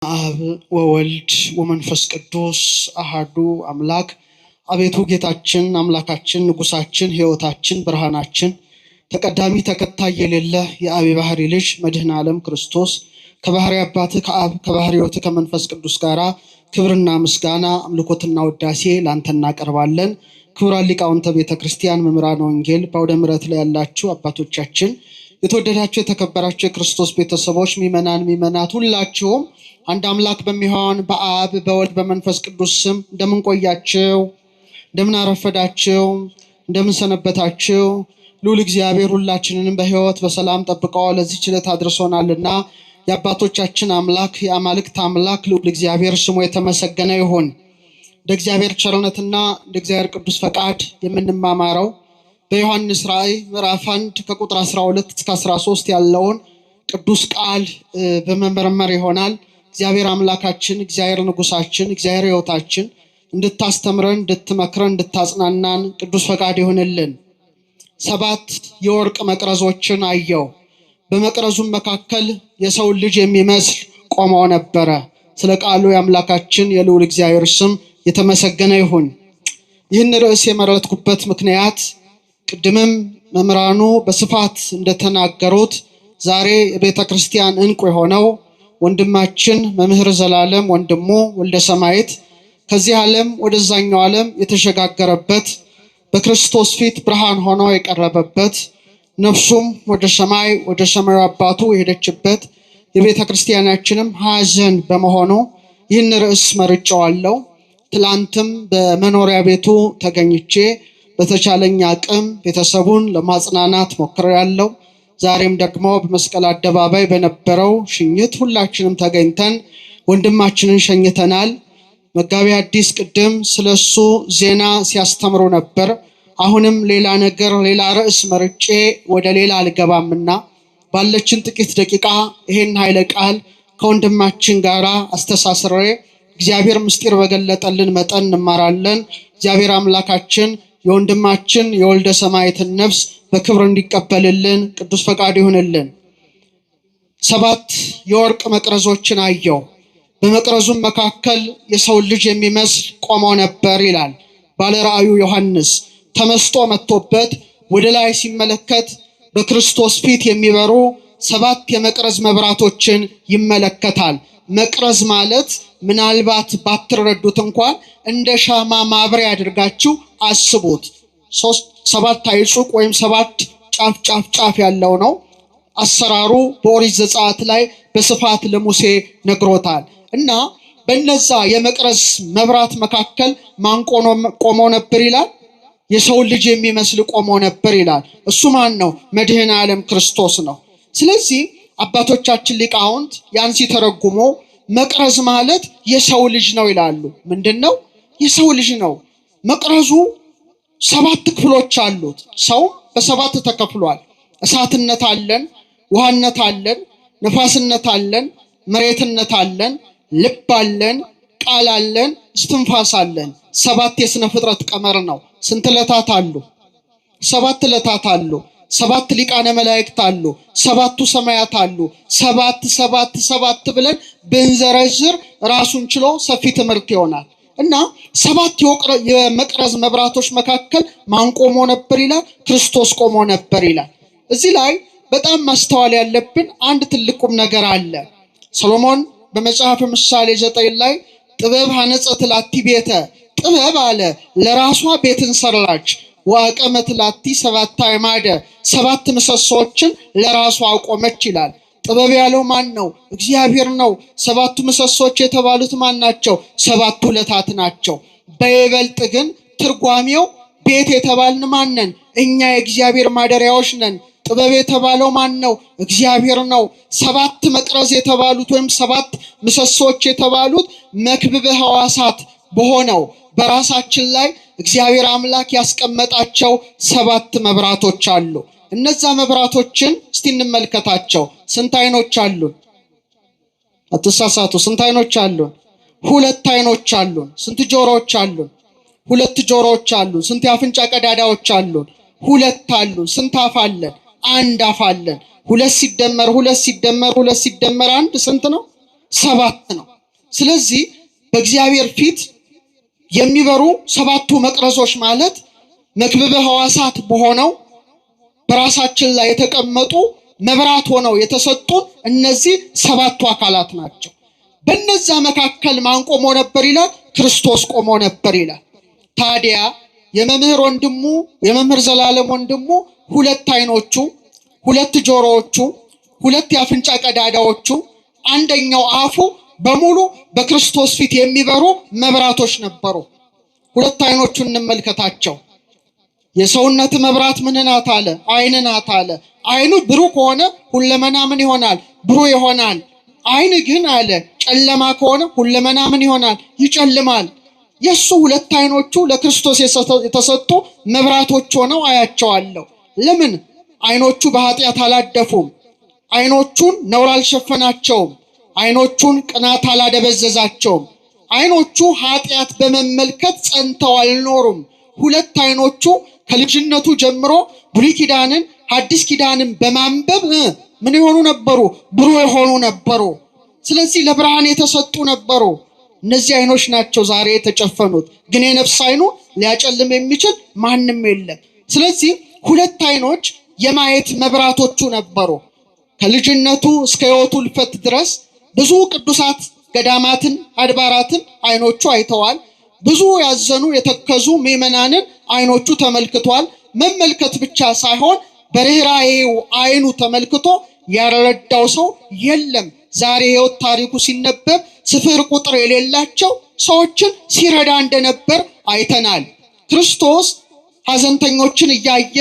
አብ ወወልድ ወመንፈስ ቅዱስ አሐዱ አምላክ። አቤቱ ጌታችን አምላካችን ንጉሳችን ሕይወታችን ብርሃናችን ተቀዳሚ ተከታይ የሌለ የአብ ባህሪ ልጅ መድኃኔ ዓለም ክርስቶስ ከባህሪ አባት ከአብ ከባህሪ ሕይወት ከመንፈስ ቅዱስ ጋራ ክብርና ምስጋና አምልኮትና ውዳሴ ላንተ እናቀርባለን። ክቡራን ሊቃውንተ ቤተ ክርስቲያን መምህራነ ወንጌል በአውደ ምሕረት ላይ ያላችሁ አባቶቻችን የተወደዳችሁ የተከበራችሁ የክርስቶስ ቤተሰቦች ምእመናት ሁላችሁም አንድ አምላክ በሚሆን በአብ በወልድ በመንፈስ ቅዱስ ስም እንደምን ቆያችሁ? እንደምን አረፈዳችሁ? እንደምን ሰነበታችሁ? ልዑል እግዚአብሔር ሁላችንንም በሕይወት በሰላም ጠብቆ ለዚህ ዕለት አድርሶናልና የአባቶቻችን አምላክ የአማልክት አምላክ ልዑል እግዚአብሔር ስሙ የተመሰገነ ይሁን። እንደ እግዚአብሔር ቸርነትና እንደ እግዚአብሔር ቅዱስ ፈቃድ የምንማማረው በዮሐንስ ራእይ ምዕራፍ 1 ከቁጥር 12 እስከ 13 ያለውን ቅዱስ ቃል በመመርመር ይሆናል። እግዚአብሔር አምላካችን እግዚአብሔር ንጉሳችን እግዚአብሔር ሕይወታችን እንድታስተምረን እንድትመክረን እንድታጽናናን ቅዱስ ፈቃድ ይሁንልን። 7 የወርቅ መቅረዞችን አየው። በመቅረዙም መካከል የሰው ልጅ የሚመስል ቆመው ነበረ። ስለ ቃሉ የአምላካችን የልዑል እግዚአብሔር ስም የተመሰገነ ይሁን። ይህን ርዕስ የመረጥኩበት ምክንያት ቅድምም መምህራኑ በስፋት እንደተናገሩት ዛሬ የቤተ ክርስቲያን እንቁ የሆነው ወንድማችን መምህር ዘላለም ወንድሙ ወልደ ሰማዕት ከዚህ ዓለም ወደዛኛው ዓለም የተሸጋገረበት በክርስቶስ ፊት ብርሃን ሆኖ የቀረበበት ነፍሱም ወደ ሰማዩ አባቱ የሄደችበት የቤተ ክርስቲያናችንም ሐዘን በመሆኑ ይህን ርዕስ መርጬዋለሁ። ትላንትም በመኖሪያ ቤቱ ተገኝቼ በተቻለኝ አቅም ቤተሰቡን ለማጽናናት ሞክሬያለሁ። ዛሬም ደግሞ በመስቀል አደባባይ በነበረው ሽኝት ሁላችንም ተገኝተን ወንድማችንን ሸኝተናል። መጋቢ አዲስ ቅድም ስለሱ ዜና ሲያስተምሩ ነበር። አሁንም ሌላ ርዕስ መርጬ ወደ ሌላ አልገባምና ባለችን ጥቂት ደቂቃ ይሄን ኃይለ ቃል ከወንድማችን ጋራ አስተሳስሬ እግዚአብሔር ምስጢር በገለጠልን መጠን እንማራለን። እግዚአብሔር አምላካችን የወንድማችን የወልደ ሰማዕትን ነፍስ በክብር እንዲቀበልልን ቅዱስ ፈቃድ ይሁንልን። 7 የወርቅ መቅረዞችን አየው። በመቅረዙም መካከል የሰው ልጅ የሚመስል ቆሞ ነበር ይላል ባለ ራእዩ ዮሐንስ። ተመስጦ መጥቶበት ወደ ላይ ሲመለከት በክርስቶስ ፊት የሚበሩ 7 የመቅረዝ መብራቶችን ይመለከታል። መቅረዝ ማለት ምናልባት ባትረዱት እንኳን እንደ ሻማ ማብሪያ አድርጋችሁ አስቡት። 7 አይጹቅ ወይም 7 ጫፍ ያለው ነው። አሰራሩ በኦሪት ዘጸአት ላይ በስፋት ለሙሴ ነግሮታል። እና በነዛ የመቅረዝ መብራት መካከል ማን ቆሞ ነበር ይላል? የሰው ልጅ የሚመስል ቆሞ ነበር ይላል። እሱ ማን ነው? መድኃኔ ዓለም ክርስቶስ ነው። ስለዚህ አባቶቻችን ሊቃውንት ያን ሲተረጉሙ መቅረዝ ማለት የሰው ልጅ ነው ይላሉ። ምንድነው? የሰው ልጅ ነው። መቅረዙ 7 ክፍሎች አሉት። ሰው በ7 ተከፍሏል። እሳትነት አለን፣ ውሃነት አለን፣ ነፋስነት አለን፣ መሬትነት አለን፣ ልብ አለን፣ ቃል አለን፣ እስትንፋስ አለን። 7 የሥነ ፍጥረት ቀመር ነው። ስንት ዕለታት አሉ? 7 ዕለታት አሉ። 7 ሊቃነ መላእክት አሉ። 7ቱ ሰማያት አሉ። 7 ብለን ብንዘረዝር ራሱን ችሎ ሰፊ ትምህርት ይሆናል። እና 7 የመቅረዝ መብራቶች መካከል ማን ቆሞ ነበር ይላል? ክርስቶስ ቆሞ ነበር ይላል። እዚህ ላይ በጣም ማስተዋል ያለብን አንድ ትልቁም ነገር አለ። ሰሎሞን በመጽሐፈ ምሳሌ 9 ላይ ጥበብ ሐነጸት ላቲ ቤተ፣ ጥበብ አለ ለራሷ ቤትን ሰራች። ወአቀመት ላቲ 7 አዕማደ፣ 7 ምሰሶችን ለራሷ አቆመች ይላል። ጥበብ ያለው ማን ነው? እግዚአብሔር ነው። 7ቱ ምሰሶች የተባሉት ማን ናቸው? 7ቱ ዕለታት ናቸው። በይበልጥ ግን ትርጓሜው ቤት የተባልን ማን ነን? እኛ የእግዚአብሔር ማደሪያዎች ነን። ጥበብ የተባለው ማን ነው? እግዚአብሔር ነው። 7 መቅረዝ የተባሉት ወይም 7 ምሰሶች የተባሉት መክብበ ሕዋሳት በሆነው በራሳችን ላይ እግዚአብሔር አምላክ ያስቀመጣቸው 7 መብራቶች አሉ። እነዛ መብራቶችን እስቲ እንመልከታቸው። ስንት አይኖች አሉን? አትሳሳቱ። ስንት አይኖች አሉን? 2 አይኖች አሉን። ስንት ጆሮዎች አሉን? 2 ጆሮዎች አሉን። ስንት የአፍንጫ ቀዳዳዎች አሉን? 2 አሉን። ስንት አፍ አለን? 1 አፍ አለን። 2 ሲደመር 1 ስንት ነው? 7 ነው። ስለዚህ በእግዚአብሔር ፊት የሚበሩ 7ቱ መቅረዞች ማለት መክብበ ሕዋሳት በሆነው በራሳችን ላይ የተቀመጡ መብራት ሆነው የተሰጡን እነዚህ 7ቱ አካላት ናቸው። በእነዛ መካከል ማን ቆሞ ነበር ይላል? ክርስቶስ ቆሞ ነበር ይላል። ታዲያ የመምህር ወንድሙ የመምህር ዘላለም ወንድሙ 2 ዓይኖቹ፣ 2 ጆሮዎቹ፣ 2 የአፍንጫ ቀዳዳዎቹ፣ አንደኛው አፉ በሙሉ በክርስቶስ ፊት የሚበሩ መብራቶች ነበሩ። 2 ዓይኖቹን እንመልከታቸው። የሰውነት መብራት ምን ናት አለ? ዓይን ናት አለ። ዓይኑ ብሩህ ከሆነ ሁለመና ምን ይሆናል? ብሩህ ይሆናል። ዓይን ግን አለ ጨለማ ከሆነ ሁለመና ምን ይሆናል? ይጨልማል። የሱ 2 ዓይኖቹ ለክርስቶስ የተሰጡ መብራቶች ሆነው አያቸዋለሁ። ለምን? ዓይኖቹ በኃጢአት አላደፉም። ዓይኖቹን ነውር አልሸፈናቸውም። ዓይኖቹን ቅናት አላደበዘዛቸውም። ዓይኖቹ ኃጢአት በመመልከት ጸንተው አልኖሩም። 2 ዓይኖቹ ከልጅነቱ ጀምሮ ብሉይ ኪዳንን ሐዲስ ኪዳንን በማንበብ ምን የሆኑ ነበሩ? ብሩህ የሆኑ ነበሩ። ስለዚህ ለብርሃን የተሰጡ ነበሩ። እነዚህ ዓይኖች ናቸው ዛሬ የተጨፈኑት። ግን የነፍስ ዓይኑ ሊያጨልም የሚችል ማንም የለም። ስለዚህ 2 ዓይኖች የማየት መብራቶቹ ነበሩ። ከልጅነቱ እስከ ሕይወቱ ልፈት ድረስ ብዙ ቅዱሳት ገዳማትን አድባራትን ዓይኖቹ አይተዋል። ብዙ ያዘኑ የተከዙ ምዕመናንን ዓይኖቹ ተመልክቷል። መመልከት ብቻ ሳይሆን በርህራሄው ዓይኑ ተመልክቶ ያረዳው ሰው የለም። ዛሬ ሕይወት ታሪኩ ሲነበብ ስፍር ቁጥር የሌላቸው ሰዎችን ሲረዳ እንደነበር አይተናል። ክርስቶስ ሐዘንተኞችን እያየ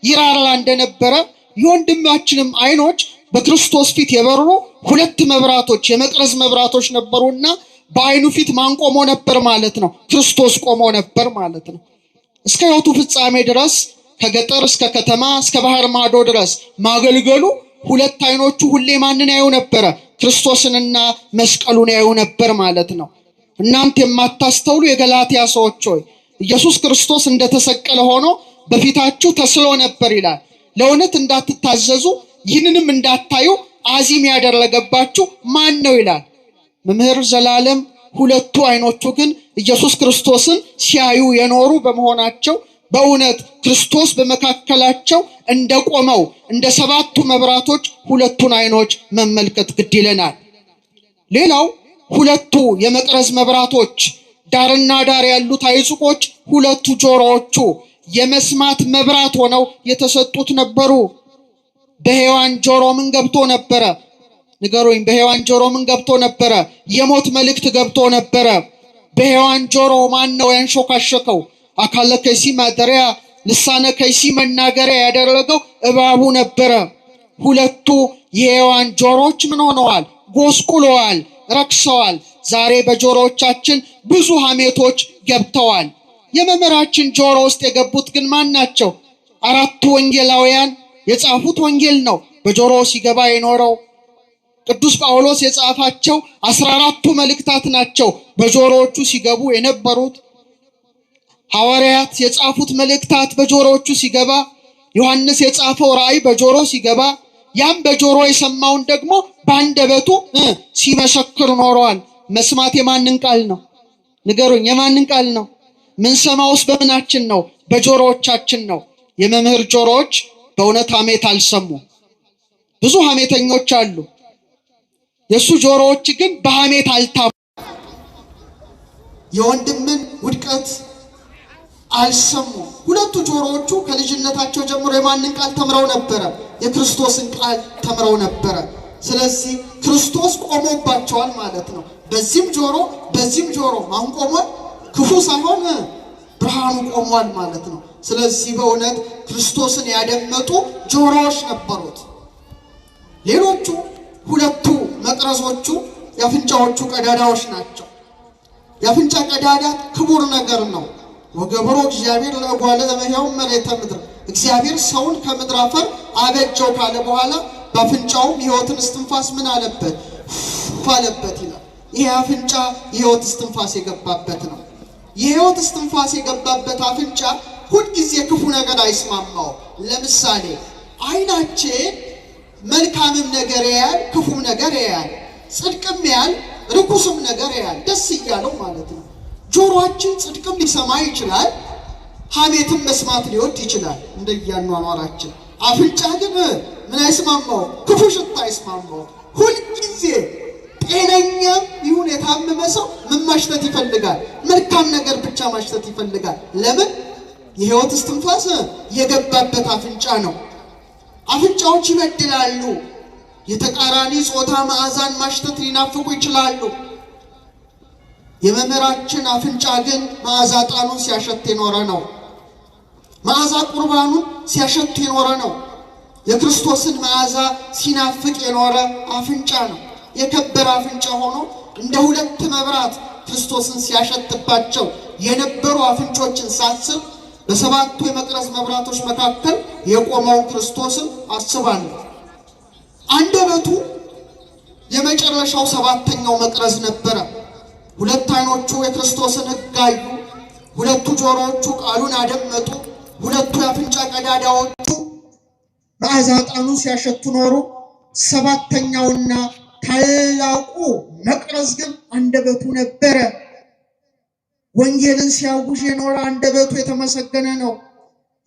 ይራራ እንደነበረ የወንድማችንም ዓይኖች በክርስቶስ ፊት የበሩ 2 መብራቶች የመቅረዝ መብራቶች ነበሩና በዓይኑ ፊት ማን ቆሞ ነበር ማለት ነው? ክርስቶስ ቆሞ ነበር ማለት ነው። እስከ ሕይወቱ ፍጻሜ ድረስ ከገጠር እስከ ከተማ እስከ ባህር ማዶ ድረስ ማገልገሉ 2 ዓይኖቹ ሁሌ ማንን ያዩ ነበረ? ክርስቶስንና መስቀሉን ያዩ ነበር ማለት ነው። እናንተ የማታስተውሉ የገላትያ ሰዎች ሆይ ኢየሱስ ክርስቶስ እንደተሰቀለ ሆኖ በፊታችሁ ተስሎ ነበር ይላል። ለእውነት እንዳትታዘዙ ይህንንም እንዳታዩ አዚም ያደረገባችሁ ማን ነው ይላል። መምህር ዘላለም 2 ዓይኖቹ ግን ኢየሱስ ክርስቶስን ሲያዩ የኖሩ በመሆናቸው በእውነት ክርስቶስ በመካከላቸው እንደቆመው እንደ 7ቱ መብራቶች 2ቱን ዓይኖች መመልከት ግድ ይለናል። ሌላው 2ቱ የመቅረዝ መብራቶች ዳርና ዳር ያሉት አይጹቆች 2ቱ ጆሮዎቹ የመስማት መብራት ሆነው የተሰጡት ነበሩ። በሔዋን ጆሮ ምን ገብቶ ነበረ? ንገሩኝ። በሔዋን ጆሮ ምን ገብቶ ነበረ? የሞት መልእክት ገብቶ ነበረ። በሔዋን ጆሮ ማን ነው ያንሾካሸከው? አካለ ከይሲ ማደሪያ ልሳነ ከይሲ መናገሪያ ያደረገው እባቡ ነበረ። 2ቱ የሔዋን ጆሮዎች ምን ሆነዋል? ጎስቁለዋል፣ ረክሰዋል። ዛሬ በጆሮዎቻችን ብዙ ሐሜቶች ገብተዋል። የመምህራችን ጆሮ ውስጥ የገቡት ግን ማን ናቸው? 4ቱ ወንጌላውያን የጻፉት ወንጌል ነው በጆሮ ሲገባ የኖረው። ቅዱስ ጳውሎስ የጻፋቸው 14ቱ መልእክታት ናቸው በጆሮዎቹ ሲገቡ የነበሩት። ሐዋርያት የጻፉት መልእክታት በጆሮዎቹ ሲገባ፣ ዮሐንስ የጻፈው ራእይ በጆሮ ሲገባ፣ ያም በጆሮ የሰማውን ደግሞ በአንደበቱ ሲመሰክር ኖረዋል። መስማት የማንን ቃል ነው? ንገሩኝ፣ የማንን ቃል ነው? ምን ሰማውስ በምናችን ነው? በጆሮዎቻችን ነው። የመምህር ጆሮዎች በእውነት ሐሜት አልሰሙ። ብዙ ሐሜተኞች አሉ። የሱ ጆሮዎች ግን በሐሜት አልታሙ። የወንድምን ውድቀት አልሰሙ። 2ቱ ጆሮዎቹ ከልጅነታቸው ጀምሮ የማንን ቃል ተምረው ነበረ? የክርስቶስን ቃል ተምረው ነበረ። ስለዚህ ክርስቶስ ቆሞባቸዋል ማለት ነው። በዚህም ጆሮ በዚህም ጆሮ ማን ቆሟል? ክፉ ሳይሆን ብርሃኑ ቆሟል ማለት ነው። ስለዚህ በእውነት ክርስቶስን ያደመጡ ጆሮዎች ነበሩት። ሌሎቹ 2ቱ መቅረዞቹ የአፍንጫዎቹ ቀዳዳዎች ናቸው። የአፍንጫ ቀዳዳ ክቡር ነገር ነው። ወገብሮ እግዚአብሔር ለጓለ እመሕያው መሬተ ምድር፣ እግዚአብሔር ሰውን ከምድር አፈር አበጀው ካለ በኋላ በአፍንጫውም የሕይወትን እስትንፋስ ምን አለበት? አለበት ይላል። ይህ አፍንጫ የሕይወት እስትንፋስ የገባበት ነው። የሕይወት እስትንፋስ የገባበት አፍንጫ ሁልጊዜ ክፉ ነገር አይስማማው። ለምሳሌ ዓይናችን መልካምም ነገር ያያል፣ ክፉም ነገር ያያል። ጽድቅም ያያል ርኩስም ነገር ያያል ደስ እያለው ማለት ነው። ጆሮአችን ጽድቅም ሊሰማ ይችላል፣ ሐሜትም መስማት ሊወድ ይችላል እንደያኗኗራችን። አፍንጫ ግን ምን አይስማማው? ክፉ ሽታ አይስማማው። ሁልጊዜ ጤነኛም ይሁን የታመመ ሰው ምን ማሽተት ይፈልጋል? መልካም ነገር ብቻ ማሽተት ይፈልጋል። ለምን? የሕይወት እስትንፋስ የገባበት አፍንጫ ነው። አፍንጫዎች ይበድላሉ። የተቃራኒ ጾታ መዓዛን ማሽተት ሊናፍቁ ይችላሉ። የመምህራችን አፍንጫ ግን መዓዛ ዕጣኑን ሲያሸት የኖረ ነው። መዓዛ ቁርባኑን ሲያሸት የኖረ ነው። የክርስቶስን መዓዛ ሲናፍቅ የኖረ አፍንጫ ነው። የከበረ አፍንጫ ሆኖ እንደ ሁለት መብራት ክርስቶስን ሲያሸትባቸው የነበሩ አፍንጮችን ሳስብ በሰባቱ የመቅረዝ መብራቶች መካከል የቆመውን ክርስቶስን አስባለሁ። አንደበቱ የመጨረሻው ሰባተኛው መቅረዝ ነበረ። ሁለት ዓይኖቹ የክርስቶስን ሕግ አዩ። ሁለቱ ጆሮዎቹ ቃሉን አደመጡ። ሁለቱ የአፍንጫ ቀዳዳዎቹ መዓዛ ዕጣኑን ሲያሸቱ ኖሩ። ሰባተኛውና ታላቁ መቅረዝ ግን አንደበቱ ነበረ። ወንጌልን ሲያውጅ የኖረ አንደበቱ የተመሰገነ ነው።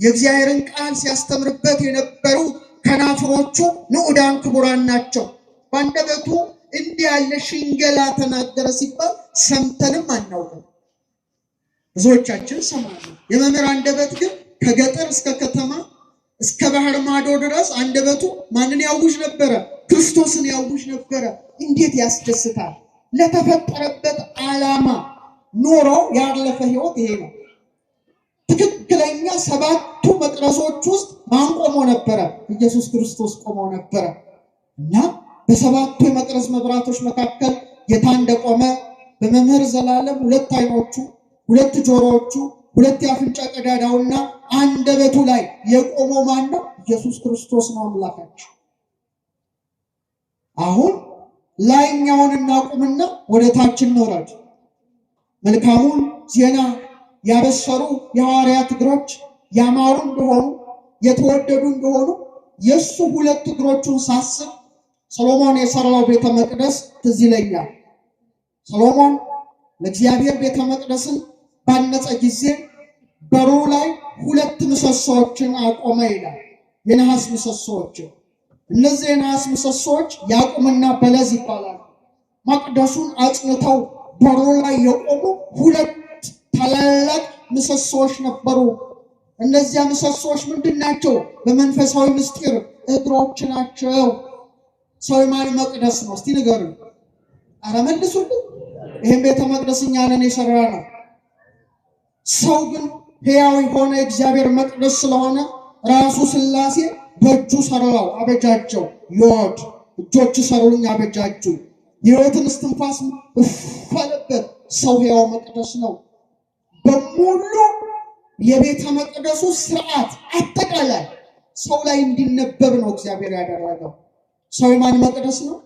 የእግዚአብሔርን ቃል ሲያስተምርበት የነበሩ ከናፍሮቹ ንዑዳን ክቡራን ናቸው። በአንደበቱ እንዲህ ያለ ሽንገላ ተናገረ ሲባል ሰምተንም አናውቅም። ብዙዎቻችን ሰማን። የመምህር አንደበት ግን ከገጠር እስከ ከተማ እስከ ባህር ማዶ ድረስ አንደበቱ ማንን ያውጅ ነበረ? ክርስቶስን ያውጅ ነበረ። እንዴት ያስደስታል! ለተፈጠረበት ዓላማ ኖሮ ያለፈ ሕይወት ይሄ ነው። ትክክለኛ ሰባቱ መቅረዞች ውስጥ ማን ቆሞ ነበረ? ኢየሱስ ክርስቶስ ቆሞ ነበረ። እና በሰባቱ የመቅረዝ መብራቶች መካከል ጌታ እንደቆመ በመምህር ዘላለም ሁለት ዓይኖቹ፣ ሁለት ጆሮዎቹ፣ ሁለት የአፍንጫ ቀዳዳውና አንደበቱ ላይ የቆመው ማን ነው? ኢየሱስ ክርስቶስ ነው አምላካችን። አሁን ላይኛውን እናቁምና ወደ ታች እንውረድ። መልካሙን ዜና ያበሰሩ የሐዋርያት እግሮች ያማሩ እንደሆኑ የተወደዱ እንደሆኑ የሱ ሁለት እግሮቹን ሳስብ ሰሎሞን የሰራው ቤተ መቅደስ ትዝ ይለኛል። ሰሎሞን ለእግዚአብሔር ቤተ መቅደስን ባነጸ ጊዜ በሩ ላይ ሁለት ምሰሶዎችን አቆመ ይላል። የነሐስ ምሰሶዎችን። እነዚህ የነሐስ ምሰሶዎች ያዕቆብና በለዝ ይባላሉ። መቅደሱን አጽንተው በሩ ላይ የቆሙ ሁለት ታላላቅ ምሰሶዎች ነበሩ። እነዚያ ምሰሶዎች ምንድን ናቸው? በመንፈሳዊ ምስጢር እግሮች ናቸው። ሰው የማን መቅደስ ነው? እስቲ ንገሩኝ። ኧረ መልሱልኝ። ይህም ቤተ መቅደስ እኛ ነን የሰራ ነው። ሰው ግን ሕያው የሆነ የእግዚአብሔር መቅደስ ስለሆነ ራሱ ሥላሴ በእጁ ሰራው፣ አበጃጀው። ዮድ እጆች ሰሩልኝ፣ አበጃጁ። የሕይወትን እስትንፋስ እፈለበት። ሰው ሕያው መቅደስ ነው። በሙሉ የቤተ መቅደሱ ስርዓት አጠቃላይ ሰው ላይ እንዲነበብ ነው እግዚአብሔር ያደረገው። ሰው የማን መቅደስ ነው?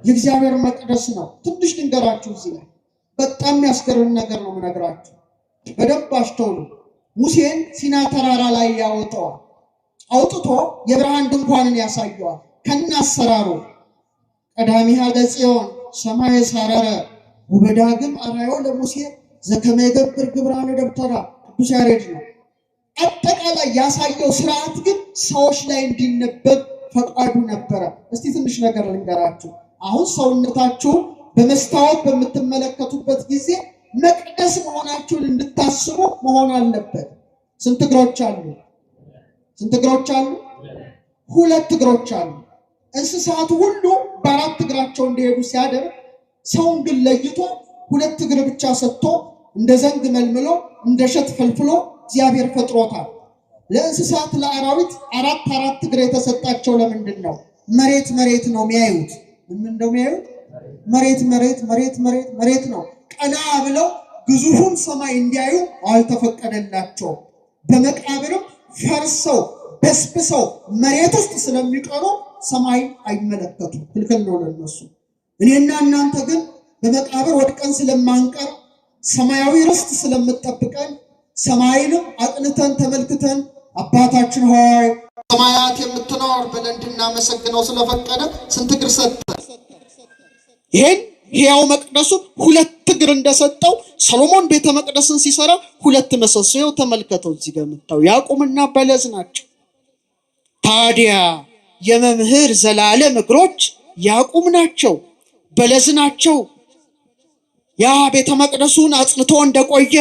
የእግዚአብሔር መቅደስ ነው። ትንሽ ልንገራችሁ። እዚህ ላይ በጣም የሚያስገርም ነገር ነው የምነግራችሁ። በደንብ አስተውሉ። ሙሴን ሲና ተራራ ላይ ያወጣዋል። አውጥቶ የብርሃን ድንኳንን ያሳየዋል ከናሰራሩ። ቀዳሚሃ ለጽዮን ሰማየ ሳረረ ወበዳግም አራዮ ለሙሴ ዘከመ ይገብር ግብራነ ደብተራ። ቅዱስ ያሬድ ነው። አጠቃላይ ያሳየው ስርዓት ግን ሰዎች ላይ እንዲነበብ ፈቃዱ ነበረ። እስቲ ትንሽ ነገር ልንገራችሁ። አሁን ሰውነታችሁ በመስታወት በምትመለከቱበት ጊዜ መቅደስ መሆናችሁን እንድታስቡ መሆን አለበት። ስንት እግሮች አሉ? ስንት እግሮች አሉ? ሁለት እግሮች አሉ። እንስሳቱ ሁሉ በአራት እግራቸው እንዲሄዱ ሲያደርግ ሰውን ግን ለይቶ ሁለት እግር ብቻ ሰጥቶ እንደ ዘንግ መልምሎ እንደ እሸት ፈልፍሎ እግዚአብሔር ፈጥሮታል። ለእንስሳት ለአራዊት አራት እግር የተሰጣቸው ለምንድን ነው? መሬት መሬት ነው የሚያዩት። ምን እንደሚያዩት? መሬት መሬት መሬት መሬት መሬት ነው። ቀና ብለው ግዙፉን ሰማይ እንዲያዩ አልተፈቀደላቸው። በመቃብርም ፈርሰው በስብሰው መሬት ውስጥ ስለሚቀሩ ሰማይ አይመለከቱም። ክልክል ነው ለነሱ። እኔና እናንተ ግን በመቃብር ወድቀን ስለማንቀር ሰማያዊ ርስት ስለምጠብቀን ሰማይንም አጥንተን ተመልክተን አባታችን ሆይ ሰማያት የምትኖር ብለን እንድናመሰግነው ስለፈቀደ ስንት እግር ሰጠ? ይሄን ሕያው መቅደሱ ሁለት እግር እንደሰጠው ሰሎሞን ቤተ መቅደስን ሲሰራ ሁለት ምሰሶ ተመልከተው እዚህ ጋር መጣው ያዕቁብና በለስ ናቸው። ታዲያ የመምህር ዘላለም እግሮች ያዕቁብ ናቸው፣ በለስ ናቸው። ያ ቤተ መቅደሱን አጽንቶ እንደቆየ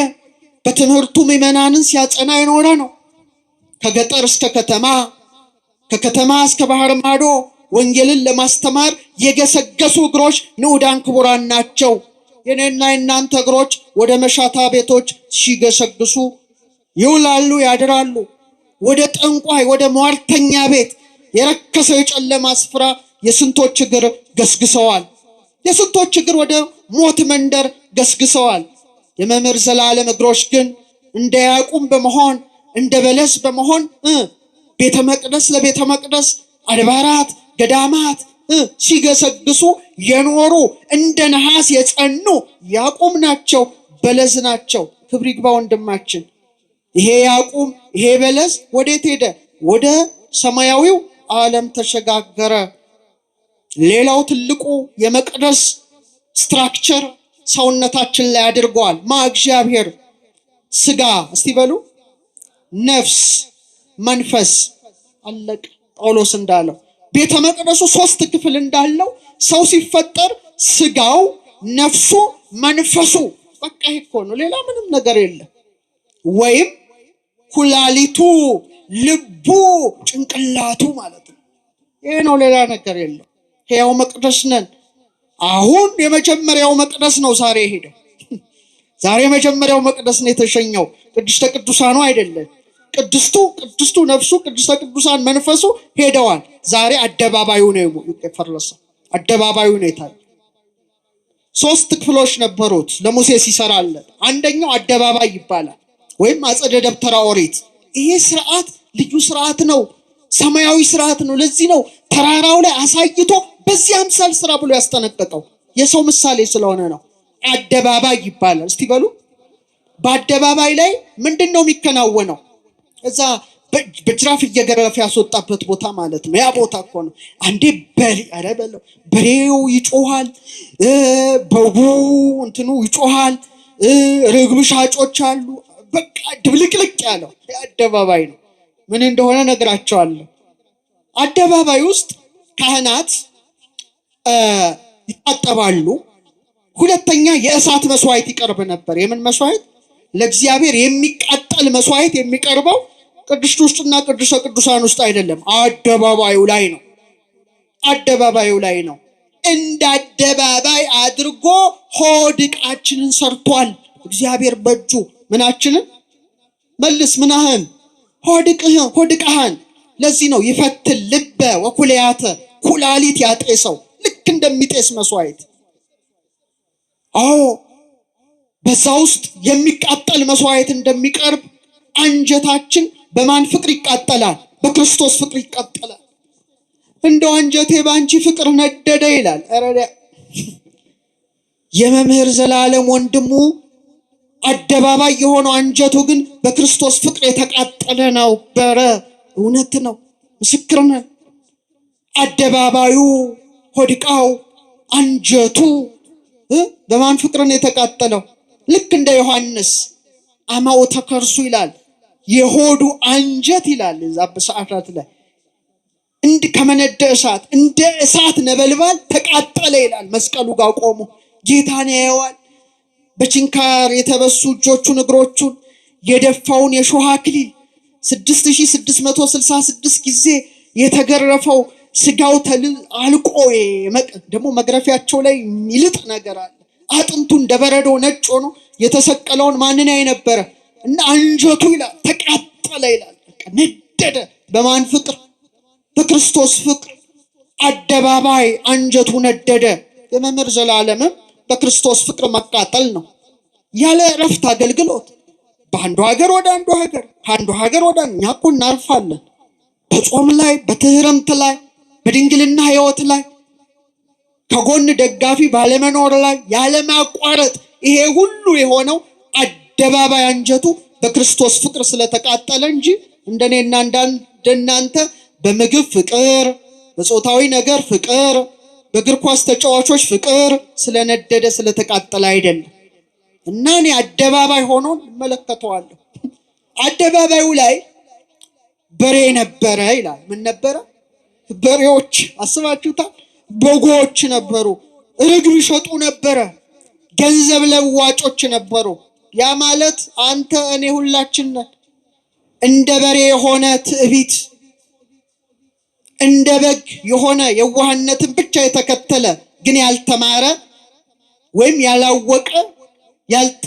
በትምህርቱ ምዕመናንን ሲያጸና የኖረ ነው። ከገጠር እስከ ከተማ፣ ከከተማ እስከ ባህር ማዶ ወንጌልን ለማስተማር የገሰገሱ እግሮች ንዑዳን ክቡራን ናቸው። የኔና የናንተ እግሮች ወደ መሻታ ቤቶች ሲገሰግሱ ይውላሉ ያድራሉ። ወደ ጠንቋይ ወደ ሟርተኛ ቤት የረከሰው የጨለማ ስፍራ የስንቶች እግር ገስግሰዋል። የስንቶች እግር ወደ ሞት መንደር ገስግሰዋል። የመምህር ዘላለም እግሮች ግን እንደ ያዕቁብ በመሆን እንደ በለስ በመሆን ቤተ መቅደስ ለቤተ መቅደስ አድባራት ገዳማት ሲገሰግሱ የኖሩ እንደ ነሐስ የጸኑ ያዕቁብ ናቸው፣ በለስ ናቸው። ክብር ይግባ ወንድማችን። ይሄ ያዕቁብ ይሄ በለስ ወዴት ሄደ? ወደ ሰማያዊው ዓለም ተሸጋገረ። ሌላው ትልቁ የመቅደስ ስትራክቸር ሰውነታችን ላይ አድርገዋል። እግዚአብሔር ስጋ እስቲ በሉ ነፍስ መንፈስ አለቅ። ጳውሎስ እንዳለው ቤተ መቅደሱ 3 ክፍል እንዳለው ሰው ሲፈጠር ስጋው ነፍሱ መንፈሱ በቃ ይሄ ነው፣ ሌላ ምንም ነገር የለም። ወይም ኩላሊቱ ልቡ ጭንቅላቱ ማለት ነው። ይሄ ነው፣ ሌላ ነገር የለም። ሕያው መቅደስ ነን። አሁን የመጀመሪያው መቅደስ ነው ዛሬ ሄደው ዛሬ የመጀመሪያው መቅደስ ነው የተሸኘው። ቅድስተ ቅዱሳኑ አይደለም። ቅድስቱ ነፍሱ ቅድስተ ቅዱሳን መንፈሱ ሄደዋል። ዛሬ አደባባዩ ነው የፈረሰው። አደባባዩ ነው የታየው። 3 ክፍሎች ነበሩት ለሙሴ ሲሰራለት። አንደኛው አደባባይ ይባላል ወይም አጸደ ደብተራ ኦሪት። ይሄ ስርዓት ልዩ ስርዓት ነው፣ ሰማያዊ ስርዓት ነው። ለዚህ ነው ተራራው ላይ አሳይቶ በዚህ አምሳል ስራ ብሎ ያስጠነቀቀው። የሰው ምሳሌ ስለሆነ ነው። አደባባይ ይባላል። እስቲ በሉ በአደባባይ ላይ ምንድነው የሚከናወነው? እዛ በጅራፍ እየገረፈ ያስወጣበት ቦታ ማለት ነው። ያ ቦታ እኮ ነው። አንዴ በሬው ይጮሃል፣ በጉ እንትኑ ይጮሃል፣ ርግብ ሻጮች አሉ። በቃ ድብልቅልቅ ያለው አደባባይ ነው። ምን እንደሆነ ነግራቸዋለሁ። አደባባይ ውስጥ ካህናት ይታጠባሉ። ሁለተኛ የእሳት መስዋዕት ይቀርብ ነበር። የምን መስዋዕት? ለእግዚአብሔር የሚቃጠል መስዋዕት የሚቀርበው ቅድስት ውስጥና ቅዱሰ ቅዱሳን ውስጥ አይደለም፣ አደባባዩ ላይ ነው። አደባባዩ ላይ ነው። እንደ አደባባይ አድርጎ ሆድ ዕቃችንን ሰርቷል እግዚአብሔር በእጁ። ምናችንን መልስ ምናህን ሆድ ዕቃህን። ለዚህ ነው ይፈትል ልበ ወኩልያተ ኩላሊት ያጤሰው፣ ልክ እንደሚጤስ መስዋዕት። በዛ ውስጥ የሚቃጠል መስዋዕት እንደሚቀርብ አንጀታችን በማን ፍቅር ይቃጠላል? በክርስቶስ ፍቅር ይቃጠላል። እንደው አንጀቴ በአንቺ ፍቅር ነደደ ይላል። የመምህር ዘላለም ወንድሙ አደባባይ የሆነው አንጀቱ ግን በክርስቶስ ፍቅር የተቃጠለ ነው። እውነት ነው፣ ምስክር ነን። አደባባዩ ሆድቃው አንጀቱ በማን ፍቅር ነው የተቃጠለው? ልክ እንደ ዮሐንስ አማው ተከርሱ ይላል። የሆዱ አንጀት ይላል እዛ በሰዓታት ላይ ከመነደ እሳት እንደ እሳት ነበልባል ተቃጠለ ይላል። መስቀሉ ጋር ቆሞ ጌታን ያየዋል። በችንካር የተበሱ እጆቹን እግሮቹን የደፋውን የሾህ አክሊል 6666 ጊዜ የተገረፈው ስጋው አልቆ ደግሞ መግረፊያቸው ላይ የሚልጥ ነገር አለ። አጥንቱ እንደበረዶ ነጭ ሆኖ የተሰቀለውን ማንን ያይ ነበረ? እና አንጀቱ ይላል ተቃጠለ ይላል። ነደደ። በማን ፍቅር? በክርስቶስ ፍቅር። አደባባይ አንጀቱ ነደደ። የመምህር ዘላለምም በክርስቶስ ፍቅር መቃጠል ነው። ያለ እረፍት አገልግሎት በአንዱ ሀገር ወደ አንዱ ሀገር፣ ከአንዱ ሀገር ወደ እኛ እኮ እናርፋለን። በጾም ላይ፣ በትህርምት ላይ፣ በድንግልና ህይወት ላይ፣ ከጎን ደጋፊ ባለመኖር ላይ ያለማቋረጥ ይሄ ሁሉ የሆነው አደባባይ አንጀቱ በክርስቶስ ፍቅር ስለተቃጠለ እንጂ እንደኔና እንደናንተ በምግብ ፍቅር፣ በጾታዊ ነገር ፍቅር፣ በእግር ኳስ ተጫዋቾች ፍቅር ስለነደደ ስለተቃጠለ አይደለም። እና እኔ አደባባይ ሆኖ እመለከተዋለሁ። አደባባዩ ላይ በሬ ነበረ ይላል። ምን ነበረ? በሬዎች። አስባችሁታል? በጎች ነበሩ። ርግብ ይሸጡ ነበረ። ገንዘብ ለዋጮች ነበሩ። ያ ማለት አንተ እኔ ሁላችን እንደ በሬ የሆነ ትዕቢት፣ እንደ በግ የሆነ የዋህነትን ብቻ የተከተለ ግን ያልተማረ ወይም ያላወቀ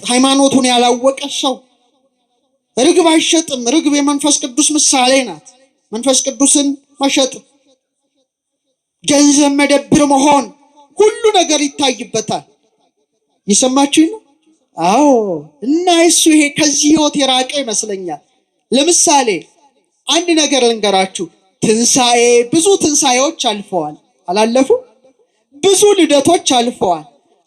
ሃይማኖቱን ያላወቀ ሰው ርግብ አይሸጥም። ርግብ የመንፈስ ቅዱስ ምሳሌ ናት። መንፈስ ቅዱስን መሸጥ፣ ገንዘብ መደብር መሆን፣ ሁሉ ነገር ይታይበታል። ይሰማችሁ ነው? አዎ። እና እሱ ይሄ ከዚህ ህይወት የራቀ ይመስለኛል። ለምሳሌ አንድ ነገር ልንገራችሁ። ትንሳኤ፣ ብዙ ትንሳኤዎች አልፈዋል። አላለፉ? ብዙ ልደቶች አልፈዋል።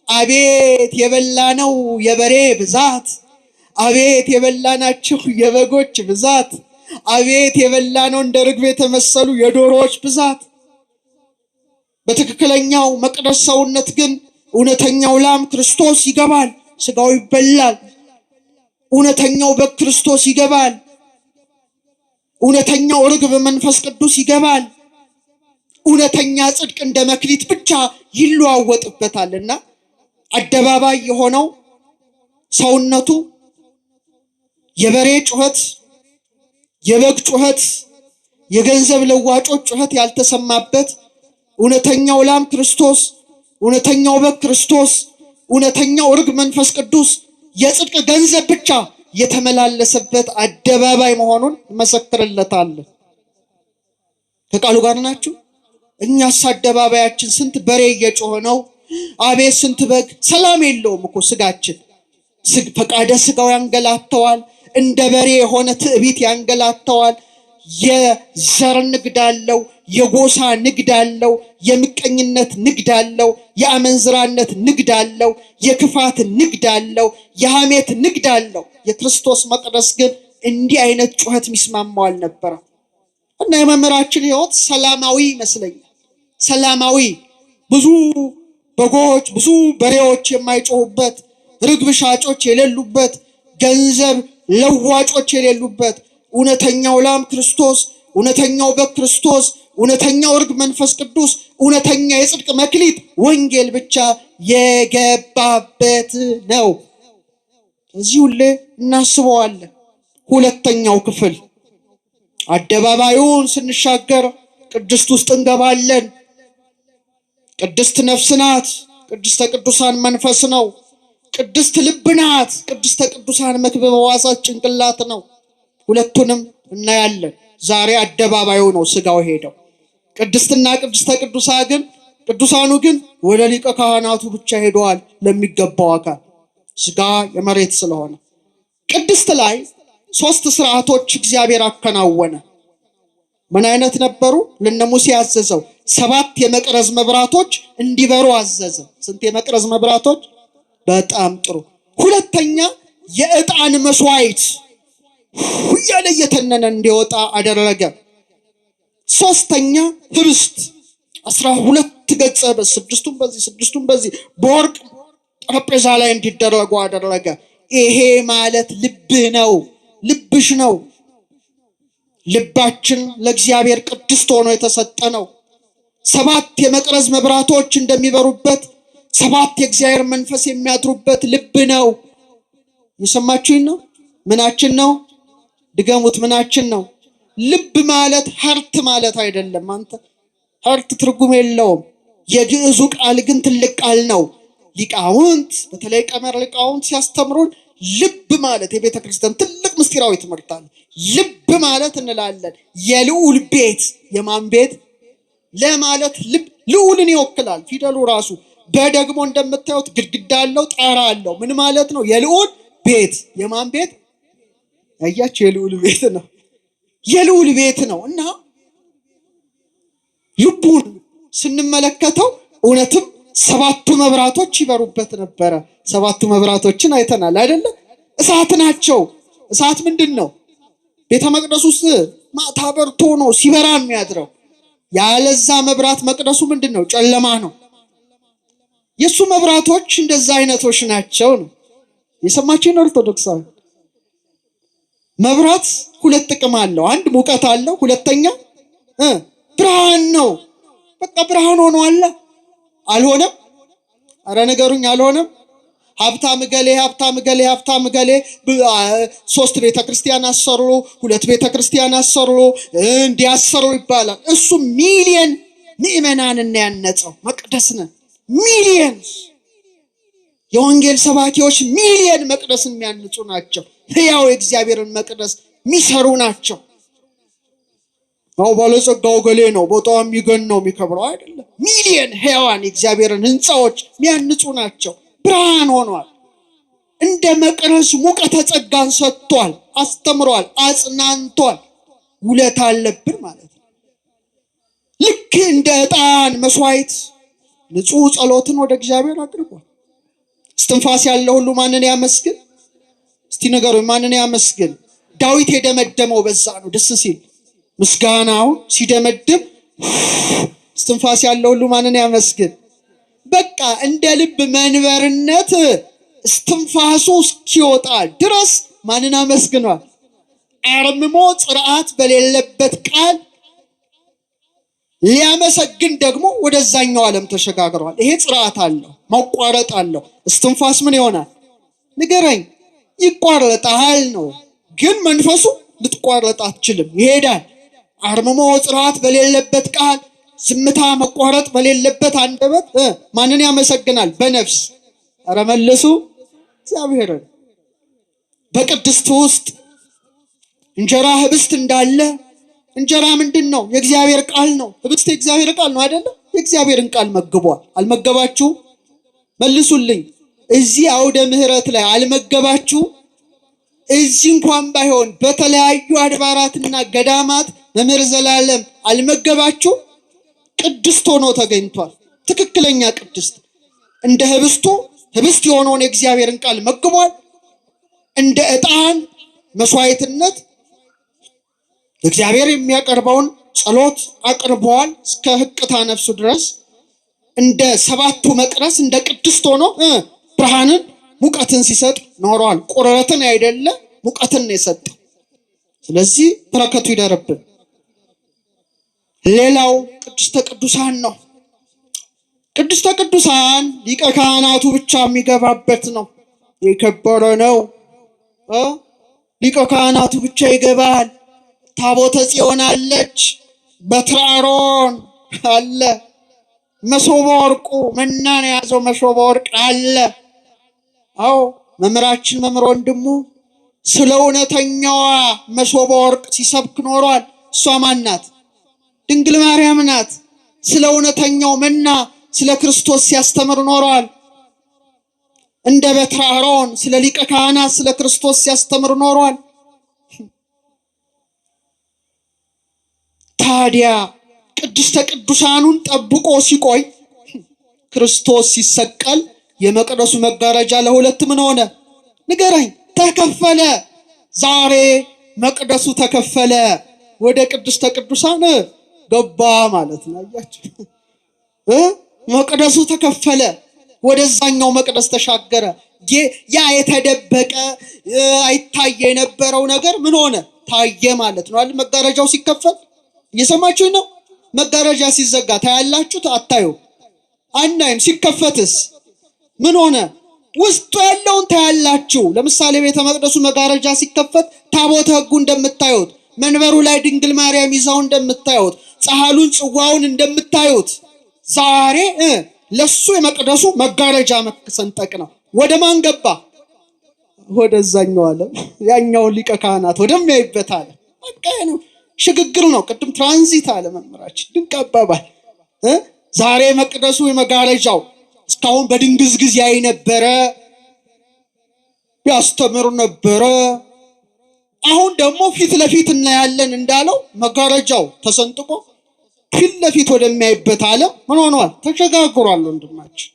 አቤት የበላነው የበሬ ብዛት! አቤት የበላናችሁ የበጎች ብዛት! አቤት የበላነው እንደ ርግብ የተመሰሉ የዶሮዎች ብዛት! በትክክለኛው መቅደስ ሰውነት ግን እውነተኛው ላም ክርስቶስ ይገባል፣ ስጋው ይበላል። እውነተኛው በግ ክርስቶስ ይገባል። እውነተኛው ርግብ መንፈስ ቅዱስ ይገባል። እውነተኛ ጽድቅ እንደ መክሊት ብቻ ይለዋወጥበታልና አደባባይ የሆነው ሰውነቱ የበሬ ጩኸት፣ የበግ ጩኸት፣ የገንዘብ ለዋጮች ጩኸት ያልተሰማበት እውነተኛው ላም ክርስቶስ፣ እውነተኛው በግ ክርስቶስ፣ እውነተኛው ርግብ መንፈስ ቅዱስ የጽድቅ ገንዘብ ብቻ የተመላለሰበት አደባባይ መሆኑን መሰክርለታለን። ከቃሉ ጋር ናችሁ? እኛስ አደባባያችን ስንት በሬ እየጮኸ ነው። አቤት ስንት በግ። ሰላም የለውም እኮ ስጋችን። ፈቃደ ስጋው ያንገላተዋል። እንደ በሬ የሆነ ትዕቢት ያንገላተዋል። የዘር ንግድ አለው፣ የጎሳ ንግድ አለው፣ የምቀኝነት ንግድ አለው፣ የአመንዝራነት ንግድ አለው፣ የክፋት ንግድ አለው፣ የሐሜት ንግድ አለው። የክርስቶስ መቅደስ ግን እንዲህ አይነት ጩኸት የሚስማማው አልነበረም። እና የመምህራችን ህይወት ሰላማዊ ይመስለኛል። ሰላማዊ፣ ብዙ በጎች ብዙ በሬዎች የማይጮሁበት፣ ርግብ ሻጮች የሌሉበት፣ ገንዘብ ለዋጮች የሌሉበት፣ እውነተኛው ላም ክርስቶስ፣ እውነተኛው በግ ክርስቶስ፣ እውነተኛው ርግብ መንፈስ ቅዱስ፣ እውነተኛ የጽድቅ መክሊት ወንጌል ብቻ የገባበት ነው። እዚህ ሁሌ እናስበዋለን። ሁለተኛው ክፍል አደባባዩን ስንሻገር ቅድስት ውስጥ እንገባለን። ቅድስት ነፍስ ናት። ቅድስተ ቅዱሳን መንፈስ ነው። ቅድስት ልብ ናት። ቅድስተ ቅዱሳን መክብበ ሕዋሳት ጭንቅላት ነው። ሁለቱንም እናያለን። ዛሬ አደባባዩ ነው ስጋው ሄደው። ቅድስትና ቅድስተ ቅዱሳኑ ግን ወደ ሊቀ ካህናቱ ብቻ ሄደዋል፣ ለሚገባው አካል። ስጋ የመሬት ስለሆነ ቅድስት ላይ 3 ስርዓቶች እግዚአብሔር አከናወነ። ምን አይነት ነበሩ? ለነ ሙሴ ያዘዘው 7 የመቅረዝ መብራቶች እንዲበሩ አዘዘ። ስንት የመቅረዝ መብራቶች? በጣም ጥሩ። ሁለተኛ የዕጣን መስዋዕት እያለ እየተነነ እንዲወጣ አደረገ። ሶስተኛ ህብስት 12 ገጽ በስድስቱም በዚህ በወርቅ ጠረጴዛ ላይ እንዲደረጉ አደረገ። ይሄ ማለት ልብህ ነው፣ ልብሽ ነው። ልባችን ለእግዚአብሔር ቅድስት ሆኖ የተሰጠ ነው። 7 የመቅረዝ መብራቶች እንደሚበሩበት 7 የእግዚአብሔር መንፈስ የሚያድሩበት ልብ ነው። የሰማችሁኝ ነው? ምናችን ነው? ድገሙት። ምናችን ነው? ልብ ማለት ሀርት ማለት አይደለም። አንተ ሀርት ትርጉም የለውም። የግዕዙ ቃል ግን ትልቅ ቃል ነው። ሊቃውንት በተለይ ቀመር ሊቃውንት ሲያስተምሩን ልብ ማለት የቤተ ክርስቲያን ትልቅ ምስጢራዊ ትምህርት አለ። ልብ ማለት እንላለን የልዑል ቤት። የማን ቤት? ለማለት ልብ ልዑልን ይወክላል ፊደሉ ራሱ። በደግሞ እንደምታዩት ግድግዳ አለው፣ ጣራ አለው። ምን ማለት ነው? የልዑል ቤት። የማን ቤት? አያችሁ፣ የልዑል ቤት ነው። የልዑል ቤት ነው። እና ልቡን ስንመለከተው እውነትም 7ቱ መብራቶች ይበሩበት ነበረ። 7ቱ መብራቶችን አይተናል አይደለ? እሳት ናቸው። እሳት ምንድን ነው? ቤተ መቅደስ ውስጥ ማታ በርቶ ነው ሲበራ የሚያድረው። ያለዛ መብራት መቅደሱ ምንድን ነው? ጨለማ ነው። የሱ መብራቶች እንደዛ አይነቶች ናቸው ነው። የሰማችሁኝ ኦርቶዶክሳዊ? መብራት ሁለት ጥቅም አለው። አንድ ሙቀት አለው፣ ሁለተኛ ብርሃን ነው። በቃ ብርሃን ሆኖ አለ። አልሆነም? አረ ነገሩኝ፣ አልሆነም? ሀብታም ገሌ 3 ቤተክርስቲያን አሰሩ፣ 2 ቤተክርስቲያን አሰሩ፣ እንዲያሰሩ ይባላል። እሱ ሚሊየን ምእመናንን ያነጸው መቅደስ ነው። ሚሊየን የወንጌል ሰባኪዎች ሚሊየን መቅደስን የሚያንጹ ናቸው። ሕያው የእግዚአብሔርን መቅደስ የሚሰሩ ናቸው። ባለጸጋው ገሌ ነው በጣም የሚገነው የሚከብረው አይደለም። ሚሊየን ሕያዋን የእግዚአብሔርን ሕንፃዎች የሚያንጹ ናቸው። ብርሃን ሆኗል። እንደ መቅረዝ ሙቀተ ጸጋን ሰጥቷል፣ አስተምሯል፣ አጽናንቷል። ውለታ አለብን ማለት ነው። ልክ እንደ ዕጣን መስዋዕት ንጹሕ ጸሎትን ወደ እግዚአብሔር አቅርቧል። እስትንፋስ ያለው ሁሉ ማንን ያመስግን? እስቲ ንገሩኝ፣ ማንን ያመስግን? ዳዊት የደመደመው በዛ ነው። ደስ ሲል ምስጋናው ሲደመድም እስትንፋስ ያለው ሁሉ ማንን ያመስግን? በቃ እንደ ልብ መንበርነት እስትንፋሱ እስኪወጣ ድረስ ማንን አመስግኗል? አርምሞ ጽርዓት በሌለበት ቃል ሊያመሰግን ደግሞ ወደዛኛው ዓለም ተሸጋግሯል። ይሄ ጽርዓት አለው፣ ማቋረጥ አለው። እስትንፋስ ምን ይሆናል? ንገረኝ። ይቋረጣል ነው፣ ግን መንፈሱ ልትቋረጥ አትችልም፣ ይሄዳል። አርምሞ ጽርዓት በሌለበት ቃል፣ ዝምታ መቋረጥ በሌለበት አንደበት ማንን ያመሰግናል? በነፍስ ኧረ መልሱ እግዚአብሔርን። በቅድስት ውስጥ እንጀራ ህብስት እንዳለ፣ እንጀራ ምንድን ነው? የእግዚአብሔር ቃል ነው። ህብስት የእግዚአብሔር ቃል ነው አይደለም? የእግዚአብሔርን ቃል መግቧል። አልመገባችሁ? መልሱልኝ። እዚህ አውደ ምሕረት ላይ አልመገባችሁ? እዚህ እንኳን ባይሆን በተለያዩ አድባራትና ገዳማት መምህር ዘላለም አልመገባችሁ? ቅድስት ሆኖ ተገኝቷል። ትክክለኛ ቅድስት። እንደ ህብስቱ ህብስት የሆነውን የእግዚአብሔርን ቃል መግቧል። እንደ ዕጣን መስዋዕትነት እግዚአብሔር የሚያቀርበውን ጸሎት አቅርበዋል እስከ ህቅታ ነፍሱ ድረስ። እንደ 7ቱ መቅረስ እንደ ቅድስት ሆኖ ብርሃንን ሙቀትን ሲሰጥ ኖሯል። ቁረትን አይደለ ሙቀትን ነው የሰጠው። ስለዚህ በረከቱ ይደርብን። ሌላው ቅድስተ ቅዱሳን ነው። ቅድስተ ቅዱሳን ሊቀ ካህናቱ ብቻ የሚገባበት ነው። የከበረ ነው። ሊቀ ካህናቱ ብቻ ይገባል። ታቦተ ጽዮን አለች፣ በትረ አሮን አለ፣ መሶበ ወርቁ መናን የያዘው መሶበ ወርቅ አለ። አዎ መምህራችን መምህር ወንድሙ ስለ እውነተኛዋ መሶበ ወርቅ ሲሰብክ ኖሯል። እሷ ማን ናት? ድንግል ማርያም ናት። ስለ እውነተኛው መና ስለ ክርስቶስ ሲያስተምር ኖሯል። እንደ በትረ አሮን ስለ ሊቀ ካህናት ስለ ክርስቶስ ሲያስተምር ኖሯል። ታዲያ ቅድስተ ቅዱሳኑን ጠብቆ ሲቆይ ክርስቶስ ሲሰቀል የመቅደሱ መጋረጃ ለሁለት ምን ሆነ? ንገረኝ። ተከፈለ። ዛሬ መቅደሱ ተከፈለ፣ ወደ ቅድስተ ቅዱሳን ገባ ማለት ነው። አያችሁ? መቅደሱ ተከፈለ፣ ወደዛኛው መቅደስ ተሻገረ። ያ የተደበቀ አይታየ የነበረው ነገር ምን ሆነ? ታየ ማለት ነው አይደል? መጋረጃው ሲከፈል እየሰማችሁ ነው። መጋረጃ ሲዘጋ ታያላችሁ? አታዩ? አናይም። ሲከፈትስ ምን ሆነ? ውስጡ ያለውን ታያላችሁ። ለምሳሌ ቤተ መቅደሱ መጋረጃ ሲከፈት ታቦተ ሕጉ እንደምታዩት፣ መንበሩ ላይ ድንግል ማርያም ይዛው እንደምታዩት፣ ጻሕሉን ጽዋውን እንደምታዩት፣ ዛሬ ለሱ የመቅደሱ መጋረጃ መሰንጠቅ ነው። ወደ ማን ገባ? ወደዛኛው ዓለም፣ ያኛውን ሊቀ ካህናት ወደሚያይበት ዓለም። በቃ ነው፣ ሽግግር ነው። ቅድም ትራንዚት አለ መምህራችን፣ ድንቅ አባባል። ዛሬ መቅደሱ የመጋረጃው እስካሁን በድንግዝግዝ ያይ ነበረ፣ ያስተምር ነበረ። አሁን ደግሞ ፊት ለፊት እናያለን እንዳለው መጋረጃው ተሰንጥቆ ፊት ለፊት ወደሚያይበት ዓለም ምን ሆኗል? ተሸጋግሯል። ወንድማችን